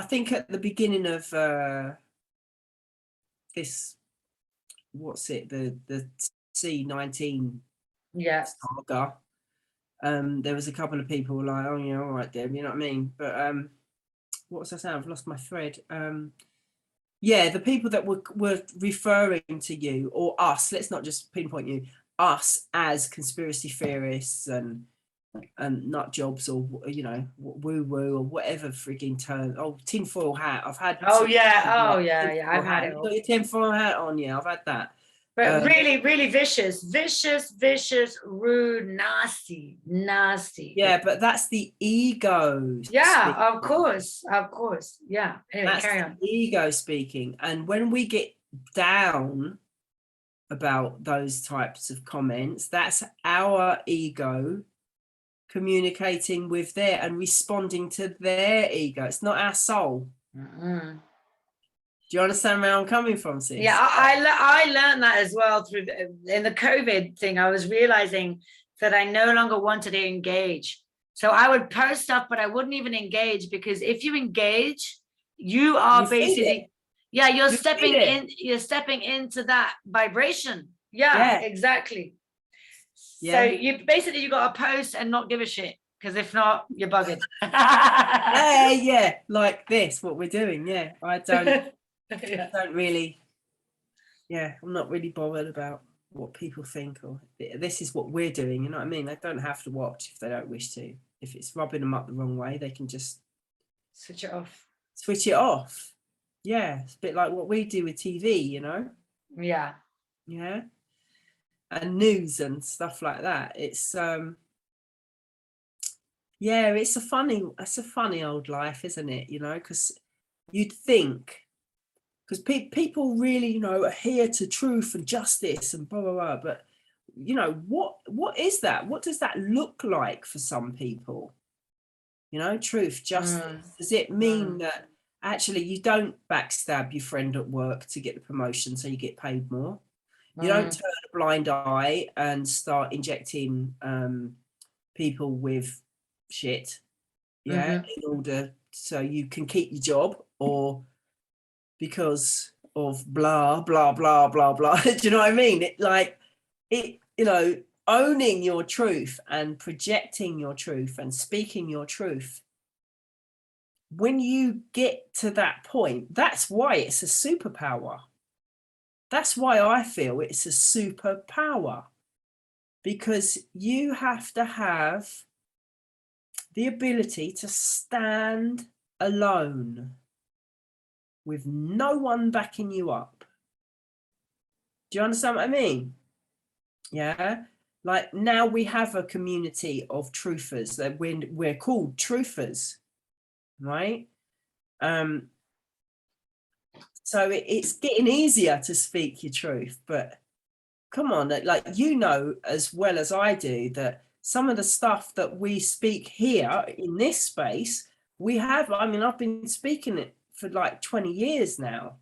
think at the beginning of this, what's it, the C19 saga, there was a couple of people like, oh yeah, all right, Deb, you know what I mean? But what was I saying? I've lost my thread. Yeah, the people that were referring to you or us, let's not just pinpoint you, us as conspiracy theorists and nut jobs, or you know, woo woo or whatever frigging term. Oh, tinfoil hat. I've had. Oh yeah, I've had it You all. got your tinfoil hat on, yeah. I've had that. But really vicious, rude, nasty. Yeah, but that's the ego. Yeah, speaking. of course. Yeah. Anyway, That's carry on. the ego speaking. And when we get down about those types of comments, that's our ego communicating with their and responding to their ego. It's not our soul. Mm-hmm. Do you understand where I'm coming from, sis? Yeah, I learned that as well through in the COVID thing. I was realizing that I no longer wanted to engage. So I would post stuff, but I wouldn't even engage, because if you engage, you are basically, yeah, you're stepping into that vibration. Yeah. Exactly. Yeah. So you got to post and not give a shit, because if not, you're bugging. yeah, like this, what we're doing. Yeah, I don't. Yeah. Don't really, I'm not really bothered about what people think, or this is what we're doing, you know what I mean? They don't have to watch if they don't wish to. If it's rubbing them up the wrong way, they can just switch it off. Yeah, it's a bit like what we do with TV, you know? Yeah And news and stuff like that. It's it's a funny old life, isn't it? You know, because you'd think, because people really, you know, adhere to truth and justice and blah blah blah, but you know, what is that? What does that look like for some people? You know, truth, justice. Does it mean that actually you don't backstab your friend at work to get the promotion so you get paid more? You don't turn a blind eye and start injecting people with shit, in order so you can keep your job, or because of blah blah blah blah blah. Do you know what I mean? You know, owning your truth and projecting your truth and speaking your truth, when you get to that point, that's why it's a superpower. That's why I feel it's a superpower, because you have to have the ability to stand alone with no one backing you up. Do you understand what I mean? Yeah. Like now we have a community of truthers that we're called truthers, right? So it's getting easier to speak your truth, but come on, like, you know as well as I do that some of the stuff that we speak here in this space, I've been speaking it for like 20 years now,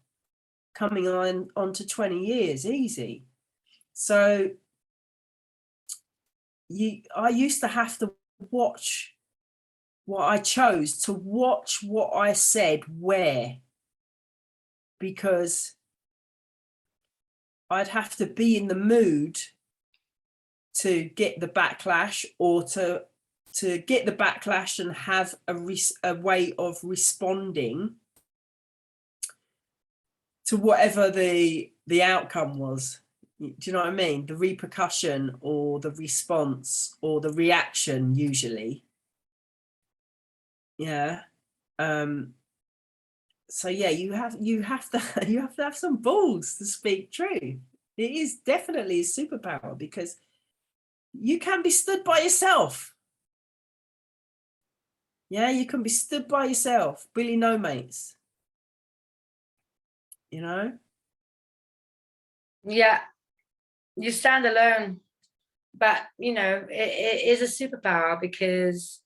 coming on to 20 years easy. So I used to have to watch what I chose to watch, what I said where, because I'd have to be in the mood to get the backlash, or to get the backlash and have a way of responding to whatever the outcome was. Do you know what I mean? The repercussion or the response or the reaction, usually. Yeah. So yeah, you have to have some balls to speak truth. It is definitely a superpower, because you can be stood by yourself. Yeah, you can be stood by yourself, really, no mates. You know? Yeah, you stand alone, but you know, it is a superpower, because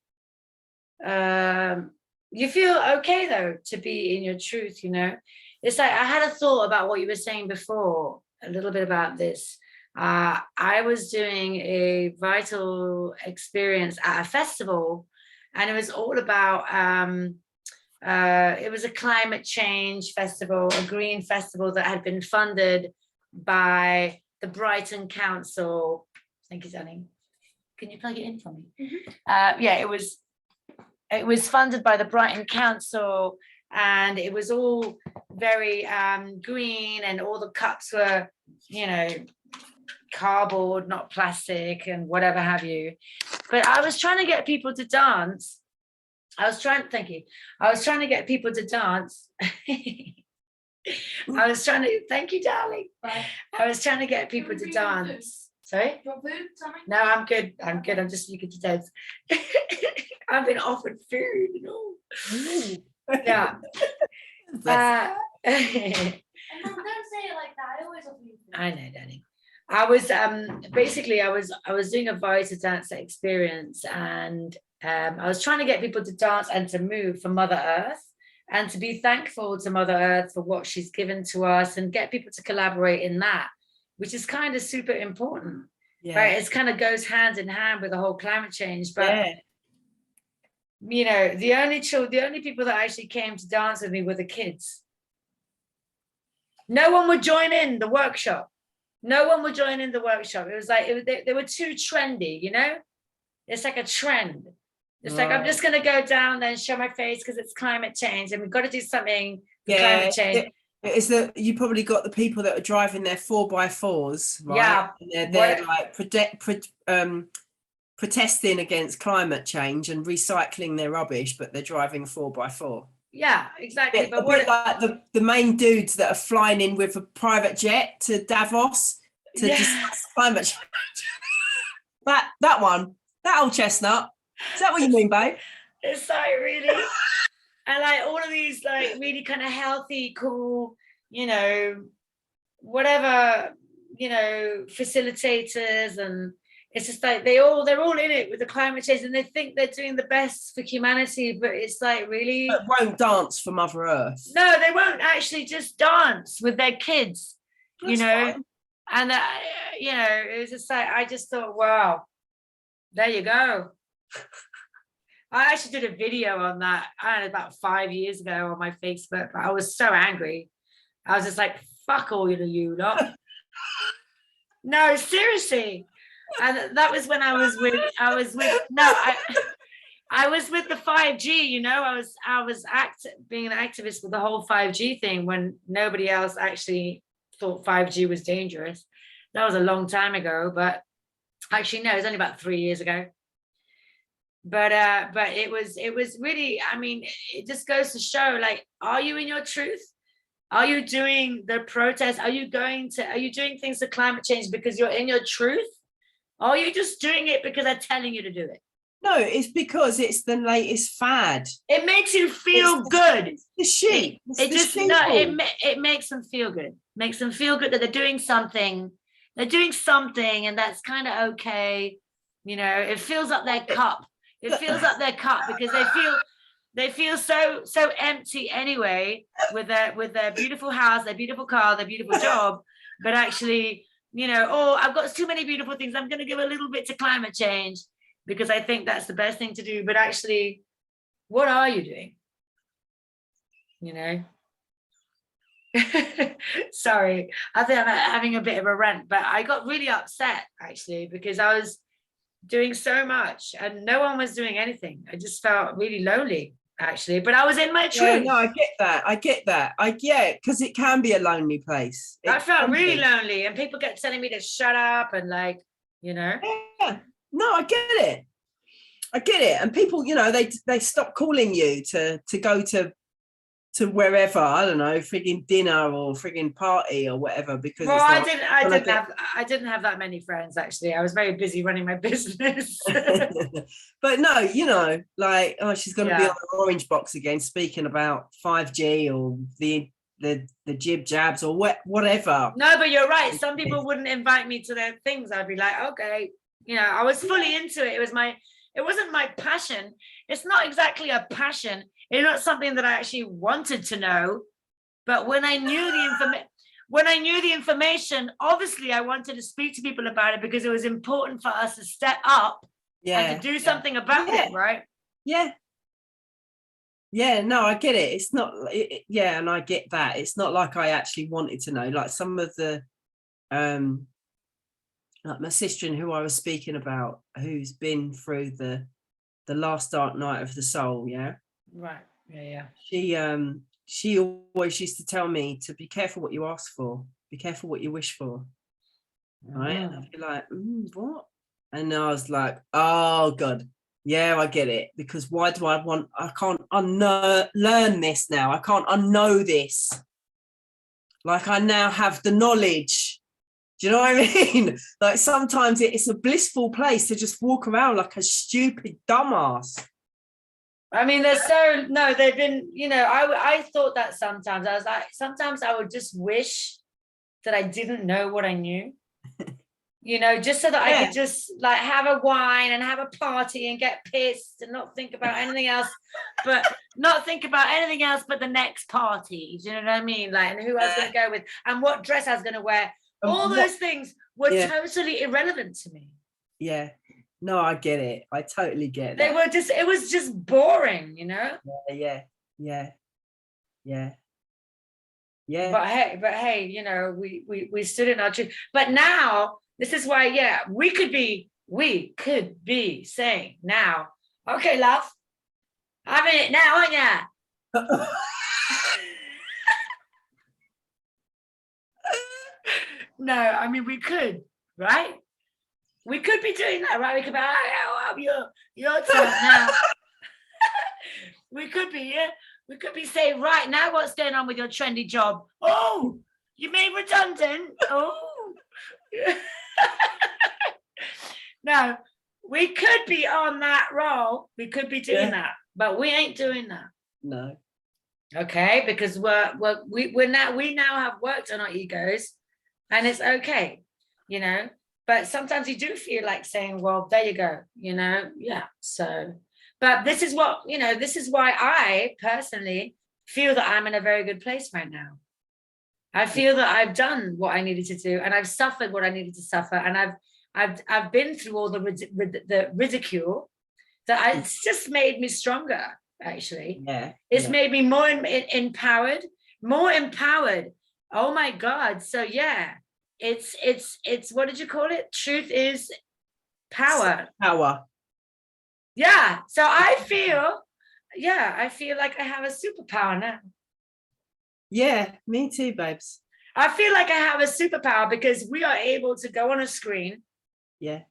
you feel okay though to be in your truth. You know, it's like I had a thought about what you were saying before, a little bit about this. I was doing a vital experience at a festival, and it was all about it was a climate change festival, a green festival that had been funded by the Brighton Council. Thank you, darling. Can you plug it in for me? Yeah, it was it was funded by the Brighton Council, and it was all very green, and all the cups were, you know, cardboard, not plastic, and whatever have you. But I was trying to get people to dance. Thank you. I was trying to get people to dance. Thank you, darling. Bye. I was trying to get people to dance. Sorry? No, I'm good. I'm just looking to dance. I've been offered food and all. Yeah. And Mom, don't say it like that. I always offer you food. I know, Danny. I was basically I was doing a Vita dancer experience, and I was trying to get people to dance and to move for Mother Earth, and to be thankful to Mother Earth for what she's given to us, and get people to collaborate in that, which is kind of super important. Yeah. Right? It kind of goes hand in hand with the whole climate change. But Yeah. you know, the only people that actually came to dance with me were the kids. No one would join in the workshop. No one would join in the workshop. It was like they were too trendy, you know? It's like a trend. It's like, I'm just going to go down there and show my face because it's climate change, and we've got to do something for climate change. It's that you probably got the people that are driving their 4x4s, right? Yeah. And they're like protesting against climate change and recycling their rubbish, but they're driving a 4x4. Yeah, exactly. But what, like the main dudes that are flying in with a private jet to Davos to discuss climate change. that one, that old chestnut. Is that what you mean, babe? It's like really, and like all of these like really kind of healthy, cool, you know, whatever, you know, facilitators, and it's just like they're all in it with the climate change, and they think they're doing the best for humanity, but it's like really, but won't dance for Mother Earth. No, they won't actually just dance with their kids. That's you know, fine. and you know, it was just like I just thought, wow, there you go. I actually did a video on that, I don't know, about 5 years ago on my Facebook, but I was so angry. I was just like, fuck all of you lot. No, seriously. And that was when I was with the 5G, you know, I was being an activist with the whole 5G thing when nobody else actually thought 5G was dangerous. That was a long time ago, but actually, no, it was only about 3 years ago. But it was really, I mean, it just goes to show, like, are you in your truth? Are you doing the protest? Are you doing things to climate change because you're in your truth? Or are you just doing it because they're telling you to do it? No, it's because it's the latest fad. It makes you feel good. It's the sheep. It makes them feel good. Makes them feel good that they're doing something. They're doing something, and that's kind of okay. You know, it fills up their cup. It fills up their cup because they feel so empty anyway with their beautiful house, their beautiful car, their beautiful job. But actually, you know, oh, I've got too many beautiful things. I'm going to give a little bit to climate change because I think that's the best thing to do. But actually, what are you doing? You know? Sorry, I think I'm having a bit of a rant, but I got really upset actually because I was doing so much and no one was doing anything. I just felt really lonely actually, but I was in my truth. Yeah, no, I get that. Because it can be a lonely place. I felt really lonely, and people kept telling me to shut up and, like, you know. Yeah, no, I get it. And people, you know, they stop calling you to go to wherever, I don't know, frigging dinner or frigging party or whatever, because well, I didn't have that many friends actually. I was very busy running my business. But no, you know, like, oh, she's going to be on the Orange Box again speaking about 5G or the jib jabs or whatever. No, but you're right. Some people wouldn't invite me to their things. I'd be like, okay, you know, I was fully into it. It wasn't my passion. It's not exactly a passion. It's not something that I actually wanted to know. But when I knew the information, obviously I wanted to speak to people about it because it was important for us to step up and to do something about it, right? Yeah. Yeah, no, I get it. It's not, and I get that. It's not like I actually wanted to know. Like some of the, like my sister who I was speaking about, who's been through the The Last Dark Night of the Soul. Yeah. Right. Yeah. She always used to tell me to be careful what you ask for, be careful what you wish for. Right. And I'd be like, what? And I was like, oh God, yeah, I get it. Because why do I can't unlearn this now. I can't unknow this. Like I now have the knowledge. Do you know what I mean? Like sometimes it's a blissful place to just walk around like a stupid dumbass. I mean, they've been, I thought that sometimes. I was like, sometimes I would just wish that I didn't know what I knew. Just so that I could just like have a wine and have a party and get pissed and not think about anything else, but the next party. Do you know what I mean? Like, and who I was going to go with and what dress I was going to wear. All those things were totally irrelevant to me. Yeah. No, I get it. I totally get it. It was just boring, Yeah. But hey, we stood in our truth. But now, this is why, we could be saying now, okay, love, having it now, aren't ya? No, I mean, we could, right? We could be doing that, right? We could be, I'll have your turn now. We could be saying, right now, what's going on with your trendy job? Oh, you made redundant. Oh. No, we could be on that roll. We could be doing that, but we ain't doing that. No. Okay, because we now have worked on our egos, and it's okay, But sometimes you do feel like saying, well, there you go, So, but this is why I personally feel that I'm in a very good place right now. I feel that I've done what I needed to do, and I've suffered what I needed to suffer, and I've been through all the ridicule it's just made me stronger, actually. Yeah. It's made me more empowered. Oh my God. So it's what did you call it? Truth is power. Power. Yeah. So I feel like I have a superpower now. Yeah, me too, babes. I feel like I have a superpower because we are able to go on a screen. Yeah.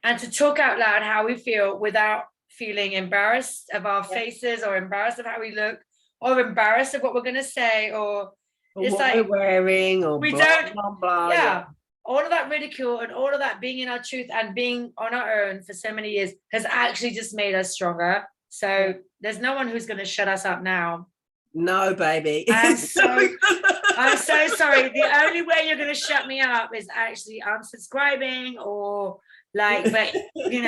And to talk out loud how we feel without feeling embarrassed of our faces or embarrassed of how we look or embarrassed of what we're going to say or it's what like we're wearing or we blah, don't blah, blah, all of that ridicule and all of that being in our truth and being on our own for so many years has actually just made us stronger. So there's no one who's going to shut us up now. No, baby. I'm so sorry. The only way you're going to shut me up is actually unsubscribing or like, but we're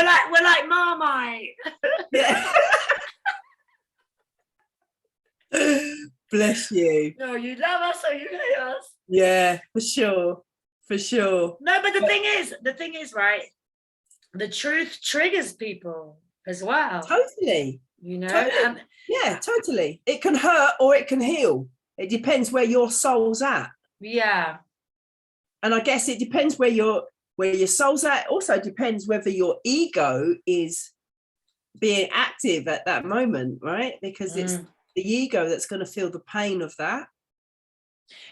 like Marmite. Yeah. Bless you. No, you love us or you hate us. Yeah, for sure. No, but the thing is, right? The truth triggers people as well. Totally. Totally. Totally. It can hurt or it can heal. It depends where your soul's at. Yeah. And I guess it depends where your soul's at. Also depends whether your ego is being active at that moment, right? Because it's the ego that's going to feel the pain of that.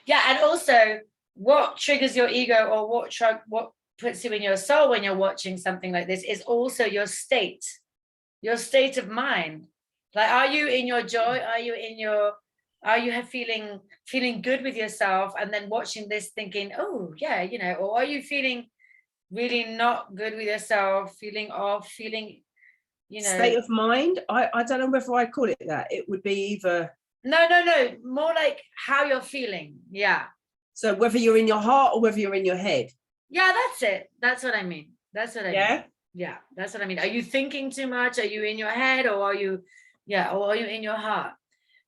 Yeah, and also what triggers your ego or what puts you in your soul when you're watching something like this is also your state of mind. Like, are you in your joy? Are you feeling good with yourself and then watching this thinking, oh yeah, or are you feeling really not good with yourself, feeling off, feeling, state of mind? I don't know whether I call it that. It would be either no, more like how you're feeling. Yeah. So whether you're in your heart or whether you're in your head. Yeah, that's it. That's what I mean. Yeah, that's what I mean. Are you thinking too much? Are you in your head or are you in your heart?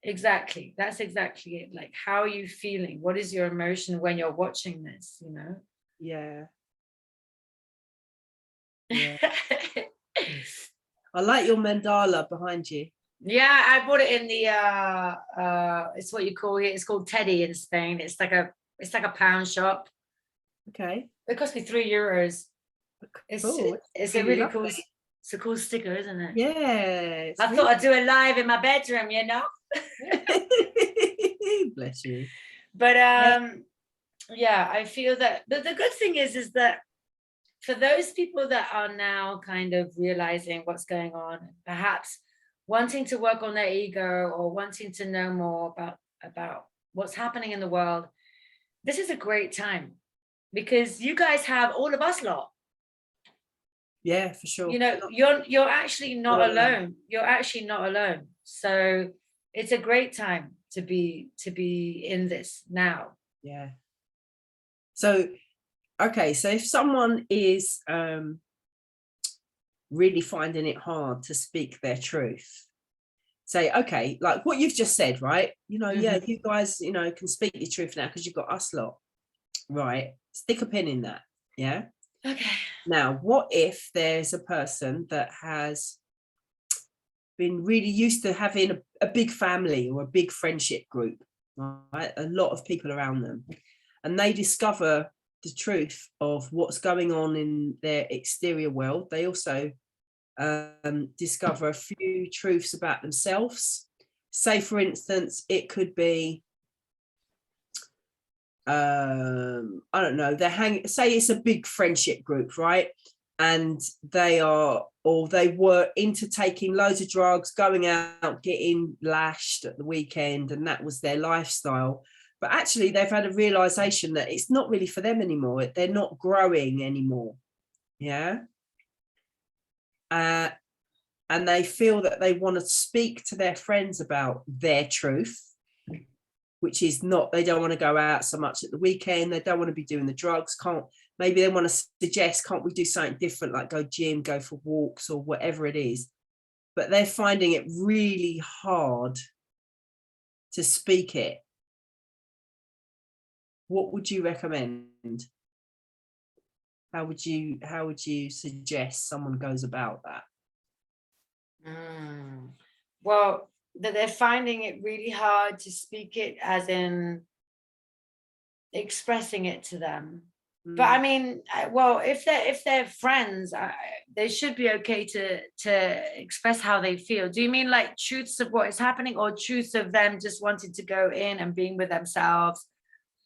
Exactly. That's exactly it. Like, how are you feeling? What is your emotion when you're watching this, Yeah. I like your mandala behind you. Yeah, I bought it in the it's what you call it. It's called Teddy in Spain. It's like a pound shop. Okay. It cost me €3. Cool. It's a really cool. lovely. It's a cool sticker, isn't it? Yeah. I thought I'd do it live in my bedroom, you know. Bless you. But yeah, I feel that the good thing is that for those people that are now kind of realizing what's going on, perhaps wanting to work on their ego or wanting to know more about what's happening in the world, this is a great time because you guys have all of us lot. Yeah, for sure. You know, you're actually not alone. You're actually not alone. So it's a great time to be in this now. Yeah. So, okay, so if someone is really finding it hard to speak their truth, say, okay, like what you've just said, right? You know, yeah, you guys, you know, can speak your truth now because you've got us lot, right? Stick a pin in that. Yeah. Okay. Now, what if there's a person that has been really used to having a big family or a big friendship group, right? A lot of people around them, and they discover the truth of what's going on in their exterior world. They also discover a few truths about themselves. Say, for instance, it could be, I don't know, say it's a big friendship group, right? And they were into taking loads of drugs, going out, getting lashed at the weekend, and that was their lifestyle. But actually, they've had a realization that it's not really for them anymore. They're not growing anymore. Yeah. And they feel that they want to speak to their friends about their truth, which is not, they don't want to go out so much at the weekend. They don't want to be doing the drugs. Maybe they want to suggest, can't we do something different, like go gym, go for walks or whatever it is. But they're finding it really hard to speak it. What would you recommend? How would you suggest someone goes about that? Well, that they're finding it really hard to speak it, as in expressing it to them. But I mean, well, if they're friends, they should be okay to express how they feel. Do you mean like truths of what is happening, or truths of them just wanting to go in and being with themselves?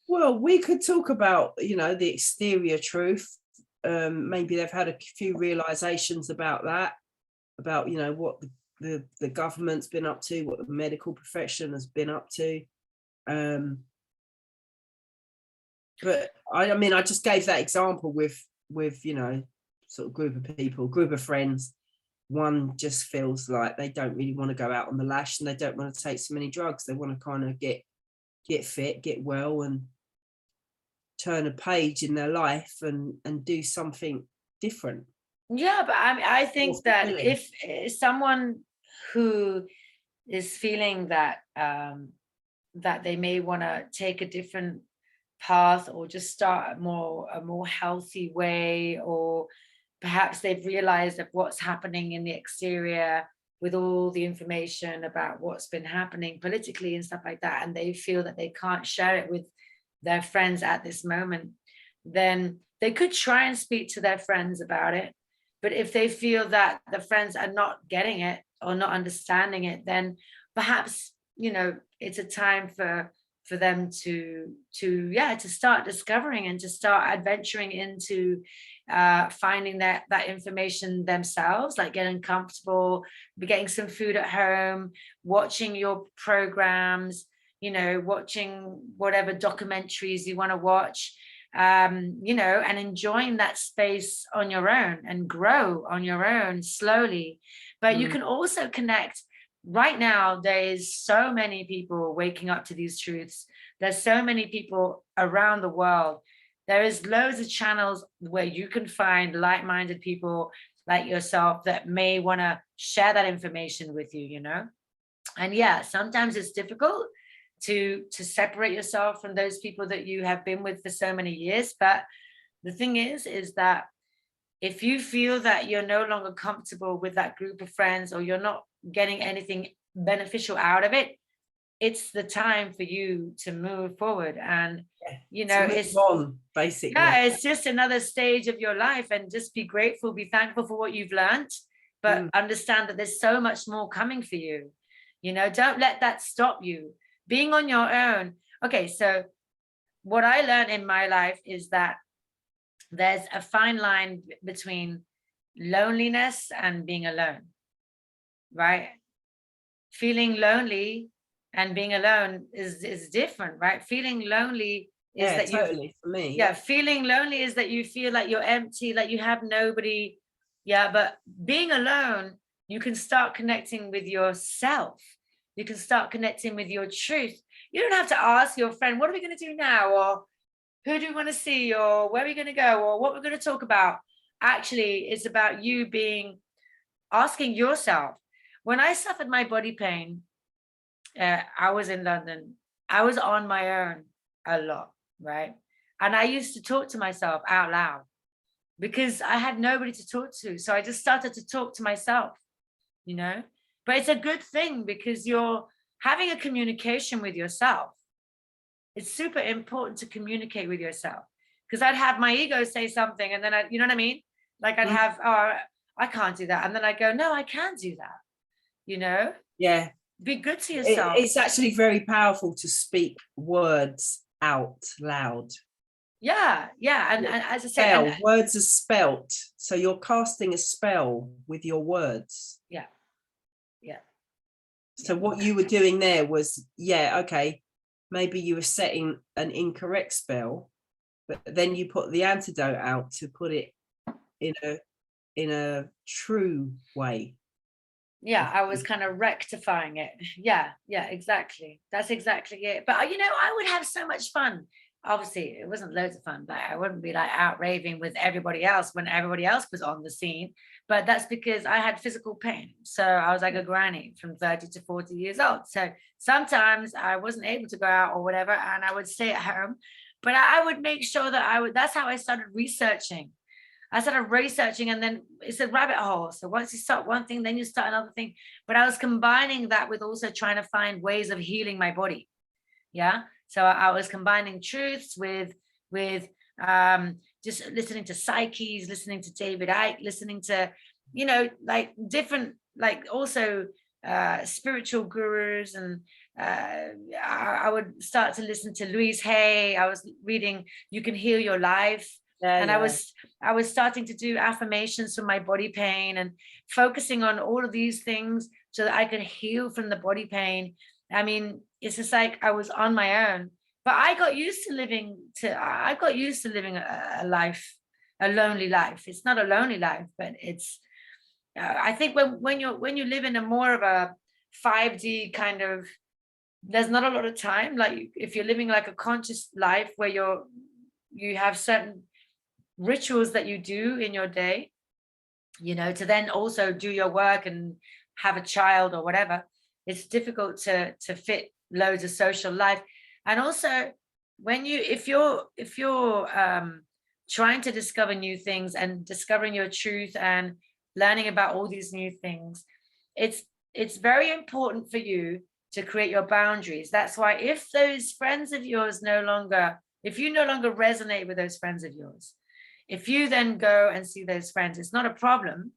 Well, we could talk about, you know, the exterior truth. Maybe they've had a few realizations about that, about, you know, what the government's been up to, what the medical profession has been up to. But I mean, I just gave that example with, you know, sort of group of people, group of friends. One just feels like they don't really want to go out on the lash, and they don't want to take so many drugs. They want to kind of get fit, get well, and turn a page in their life and do something different. Yeah, but I think that if someone who is feeling that that they may want to take a different path, or just start a more healthy way, or perhaps they've realized of what's happening in the exterior with all the information about what's been happening politically and stuff like that, and they feel that they can't share it with their friends at this moment, then they could try and speak to their friends about it. But if they feel that the friends are not getting it or not understanding it, then perhaps, you know, it's a time for them to start discovering and to start adventuring into finding that information themselves, like getting comfortable, getting some food at home, watching your programs, you know, watching whatever documentaries you want to watch, you know, and enjoying that space on your own and grow on your own slowly. But you can also connect. Right now, there is so many people waking up to these truths. There's so many people around the world. There is loads of channels where you can find like-minded people like yourself that may want to share that information with you, you know? And yeah, sometimes it's difficult to separate yourself from those people that you have been with for so many years. But the thing is that if you feel that you're no longer comfortable with that group of friends, or you're not getting anything beneficial out of it, it's the time for you to move forward. And you know, to move it's on, basically. yeah, it's just another stage of your life, and just be grateful, be thankful for what you've learned, but understand that there's so much more coming for you. You know, don't let that stop you being on your own. Okay, so what I learned in my life is that there's a fine line between loneliness and being alone, right? Feeling lonely and being alone is different, right? Feeling lonely is that totally, for me. Yeah, feeling lonely is that you feel like you're empty, like you have nobody. Yeah, but being alone, you can start connecting with yourself. You can start connecting with your truth. You don't have to ask your friend, what are we going to do now? Or who do we want to see? Or where are we going to go? Or what we're going to talk about? Actually, it's about you asking yourself. When I suffered my body pain, I was in London. I was on my own a lot, right? And I used to talk to myself out loud because I had nobody to talk to. So I just started to talk to myself, you know? But it's a good thing because you're having a communication with yourself. It's super important to communicate with yourself, because I'd have my ego say something and then you know what I mean? Like I'd have, oh, I can't do that. And then I go, no, I can do that. You know? Yeah. Be good to yourself. It's actually very powerful to speak words out loud. Yeah. And as I say, words are spelt. So you're casting a spell with your words. Yeah. So what you were doing there was, okay, maybe you were setting an incorrect spell, but then you put the antidote out to put it in a true way. Yeah, I was kind of rectifying it. Yeah, exactly. That's exactly it. But, you know, I would have so much fun. Obviously, it wasn't loads of fun, but I wouldn't be like out raving with everybody else when everybody else was on the scene. But that's because I had physical pain. So I was like a granny from 30 to 40 years old. So sometimes I wasn't able to go out or whatever, and I would stay at home. But I would make sure that that's how I started researching. I started researching, and then it's a rabbit hole. So once you start one thing, then you start another thing. But I was combining that with also trying to find ways of healing my body. Yeah. So I was combining truths with just listening to psyches, listening to David Icke, listening to, you know, like different, like also spiritual gurus. And I would start to listen to Louise Hay. I was reading You Can Heal Your Life. I was starting to do affirmations for my body pain and focusing on all of these things so that I could heal from the body pain. I mean, it's just like I was on my own, but I got used to living a life, a lonely life. It's not a lonely life, but it's, I think when you live in a more of a 5D kind of, there's not a lot of time. Like if you're living like a conscious life where you have certain rituals that you do in your day, you know, to then also do your work and have a child or whatever, it's difficult to fit loads of social life. And also if you're trying to discover new things and discovering your truth and learning about all these new things, it's very important for you to create your boundaries. That's why if those friends of yours if you no longer resonate with those friends of yours, if you then go and see those friends, it's not a problem,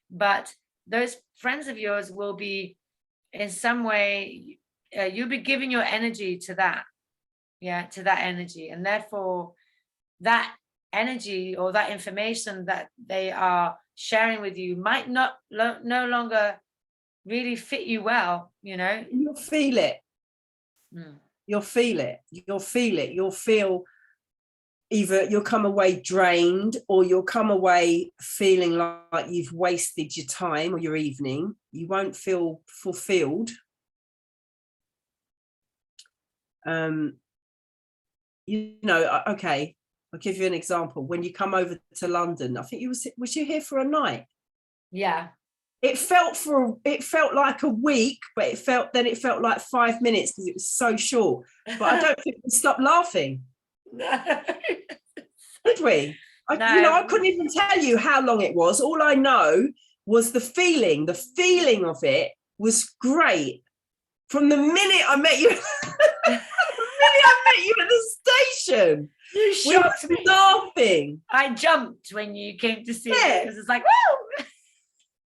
but those friends of yours will be in some way, you'll be giving your energy to that. To that energy. And therefore that energy or that information that they are sharing with you might no longer really fit you well, you know. You'll feel it. You'll feel it. You'll feel either you'll come away drained or you'll come away feeling like you've wasted your time or your evening. You won't feel fulfilled. You know, okay, I'll give you an example. When you come over to London, I think was you here for a night? Yeah. It felt like a week, but it felt like 5 minutes because it was so short. But I don't think we stopped laughing. Did we? No. I couldn't even tell you how long it was. All I know was the feeling of it was great. From the minute I met you, the minute I met you at the station, You we were shocked me. laughing. I jumped when you came to see Yeah. me because it's like, woo!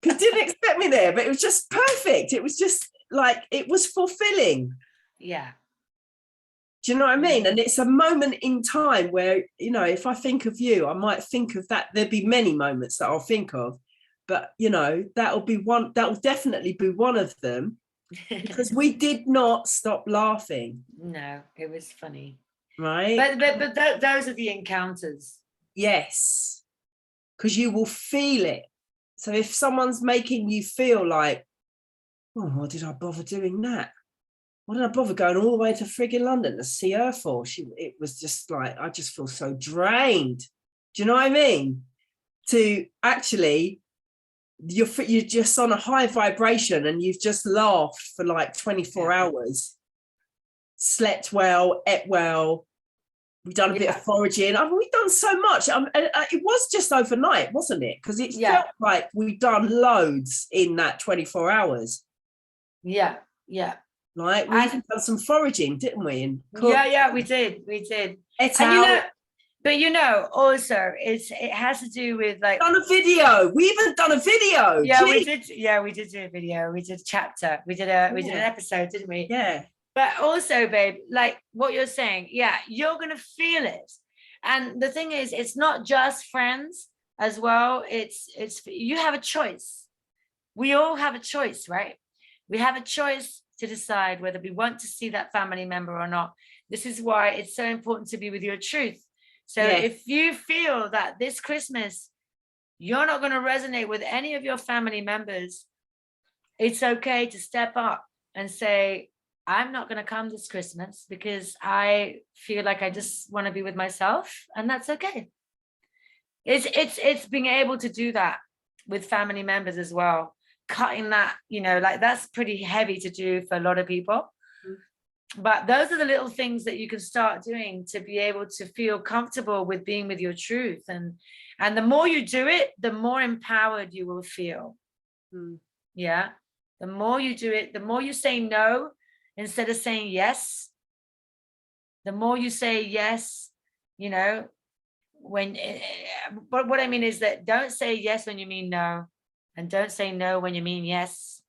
You didn't expect me there, but it was just perfect. It was just like, it was fulfilling. Yeah. Do you know what I mean? And it's a moment in time where, you know, if I think of you, I might think of that. There'd be many moments that I'll think of, but, you know, that'll definitely be one of them, because we did not stop laughing. No, it was funny. Right? But those are the encounters. Yes. Because you will feel it. So if someone's making you feel like, oh, why did I bother doing that? Why did I bother going all the way to frigging London to see her for? It was just like, I just feel so drained. Do you know what I mean? To actually, you're just on a high vibration and you've just laughed for like 24 hours, slept well, ate well. We've done a bit of foraging. I mean, we've done so much. It was just overnight, wasn't it? Because it felt like we'd done loads in that 24 hours. Yeah, yeah. Like we even done some foraging, didn't we? And we did. But you know, also it has to do with like done a video. We even done a video. Yeah, we did. Yeah, we did do a video. We did a chapter. We did an episode, didn't we? Yeah. But also, babe, like what you're saying, you're gonna feel it. And the thing is, it's not just friends as well. It's you have a choice. We all have a choice, right? We have a choice to decide whether we want to see that family member or not. This is why it's so important to be with your truth. So if you feel that this Christmas you're not going to resonate with any of your family members, it's okay to step up and say, I'm not going to come this Christmas because I feel like I just want to be with myself, and that's okay. It's being able to do that with family members as well. Cutting that, you know, like that's pretty heavy to do for a lot of people. But those are the little things that you can start doing to be able to feel comfortable with being with your truth. And the more you do it, the more empowered you will feel. Yeah. The more you do it, the more you say no instead of saying yes. The more you say yes, you know, but what I mean is that don't say yes when you mean no, and don't say no when you mean yes.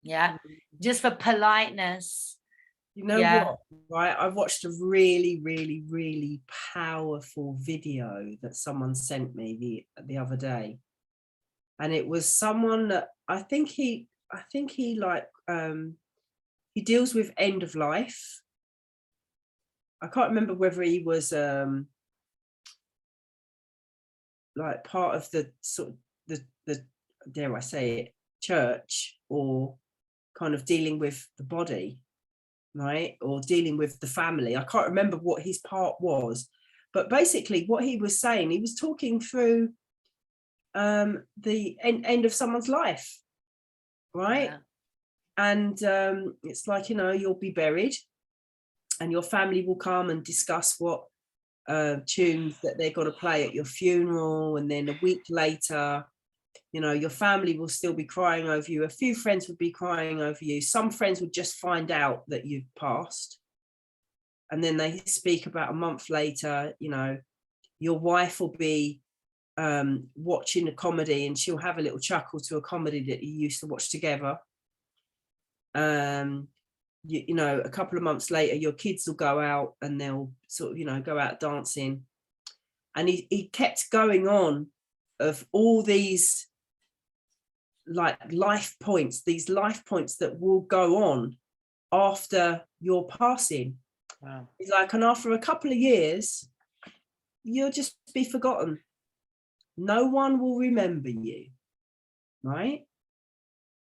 Yeah. Just for politeness. You know what, right? I watched a really, really, really powerful video that someone sent me the other day. And it was someone that I think he like, he deals with end of life. I can't remember whether he was like part of the sort of the dare I say it, church, or kind of dealing with the body, right, or dealing with the family. I can't remember what his part was, but basically what he was saying, he was talking through the end of someone's life, right? And it's like, you know, you'll be buried and your family will come and discuss what tunes that they're going to play at your funeral, and then a week later, you know, your family will still be crying over you. A few friends would be crying over you. Some friends would just find out that you've passed. And then they speak about a month later, you know, your wife will be watching a comedy and she'll have a little chuckle to a comedy that you used to watch together. You know, a couple of months later, your kids will go out and they'll sort of, you know, go out dancing. And he kept going on of all these like life points that will go on after your passing. Wow. It's like, and after a couple of years, you'll just be forgotten. No one will remember you, right?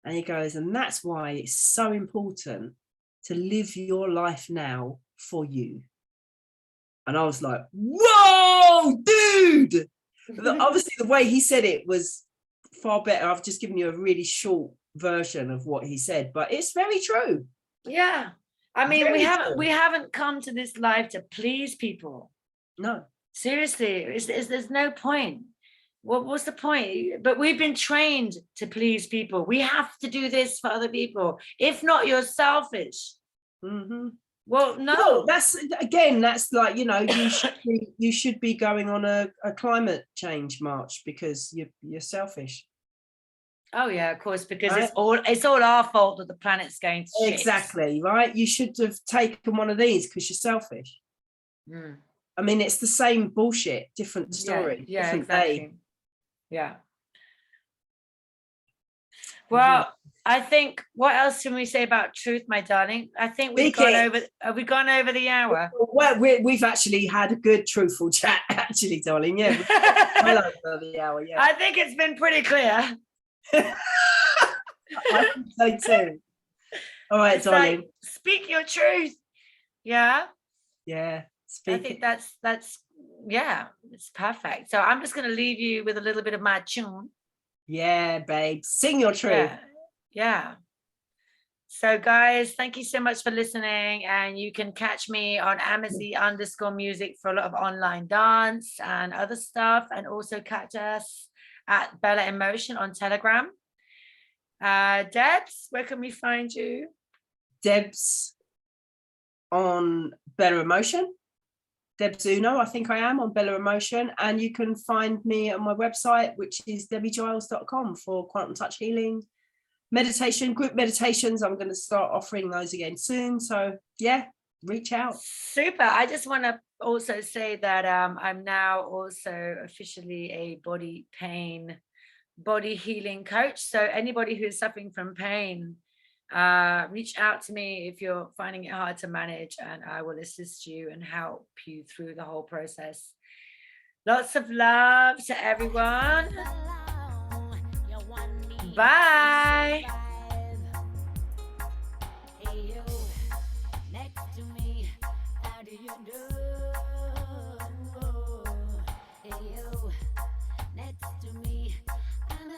And he goes, and that's why it's so important to live your life now for you. And I was like, whoa, dude. Obviously, the way he said it was far better. I've just given you a really short version of what he said, but it's very true. Yeah. I mean, we haven't come to this life to please people. No. Seriously, there's no point. What's the point? But we've been trained to please people. We have to do this for other people. If not, you're selfish. Mm-hmm. Well, no. Well, that's like, you know, you should be going on a climate change march because you're selfish. Oh yeah, of course, because right? it's all our fault that the planet's going to shit. Exactly, right? You should have taken one of these because you're selfish. Mm. I mean, it's the same bullshit, different story, Yeah, different exactly. day. Yeah. Well, I think, what else can we say about truth, my darling? I think we've gone over. Have we gone over the hour? Well, we've actually had a good, truthful chat, actually, darling. Yeah, well over the hour. Yeah, I think it's been pretty clear. I think so too. All right, It's darling. like, speak your truth. Yeah. Yeah. I think that's yeah, it's perfect. So I'm just going to leave you with a little bit of my tune. Yeah, babe. Sing your truth. Yeah. So guys, thank you so much for listening. And you can catch me on Amazie_music for a lot of online dance and other stuff. And also catch us at BellaEmotion on Telegram. Debs, where can we find you? Debs on BellaEmotion. Debs Uno, I think I am on BellaEmotion, and you can find me on my website, which is debbiegiles.com, for quantum touch healing, meditation, group meditations. I'm going to start offering those again soon. So yeah, reach out. Super. I just want to also say that I'm now also officially a body healing coach. So anybody who's suffering from pain, reach out to me if you're finding it hard to manage, and I will assist you and help you through the whole process. Lots of love to everyone. Bye. Next to me, I'm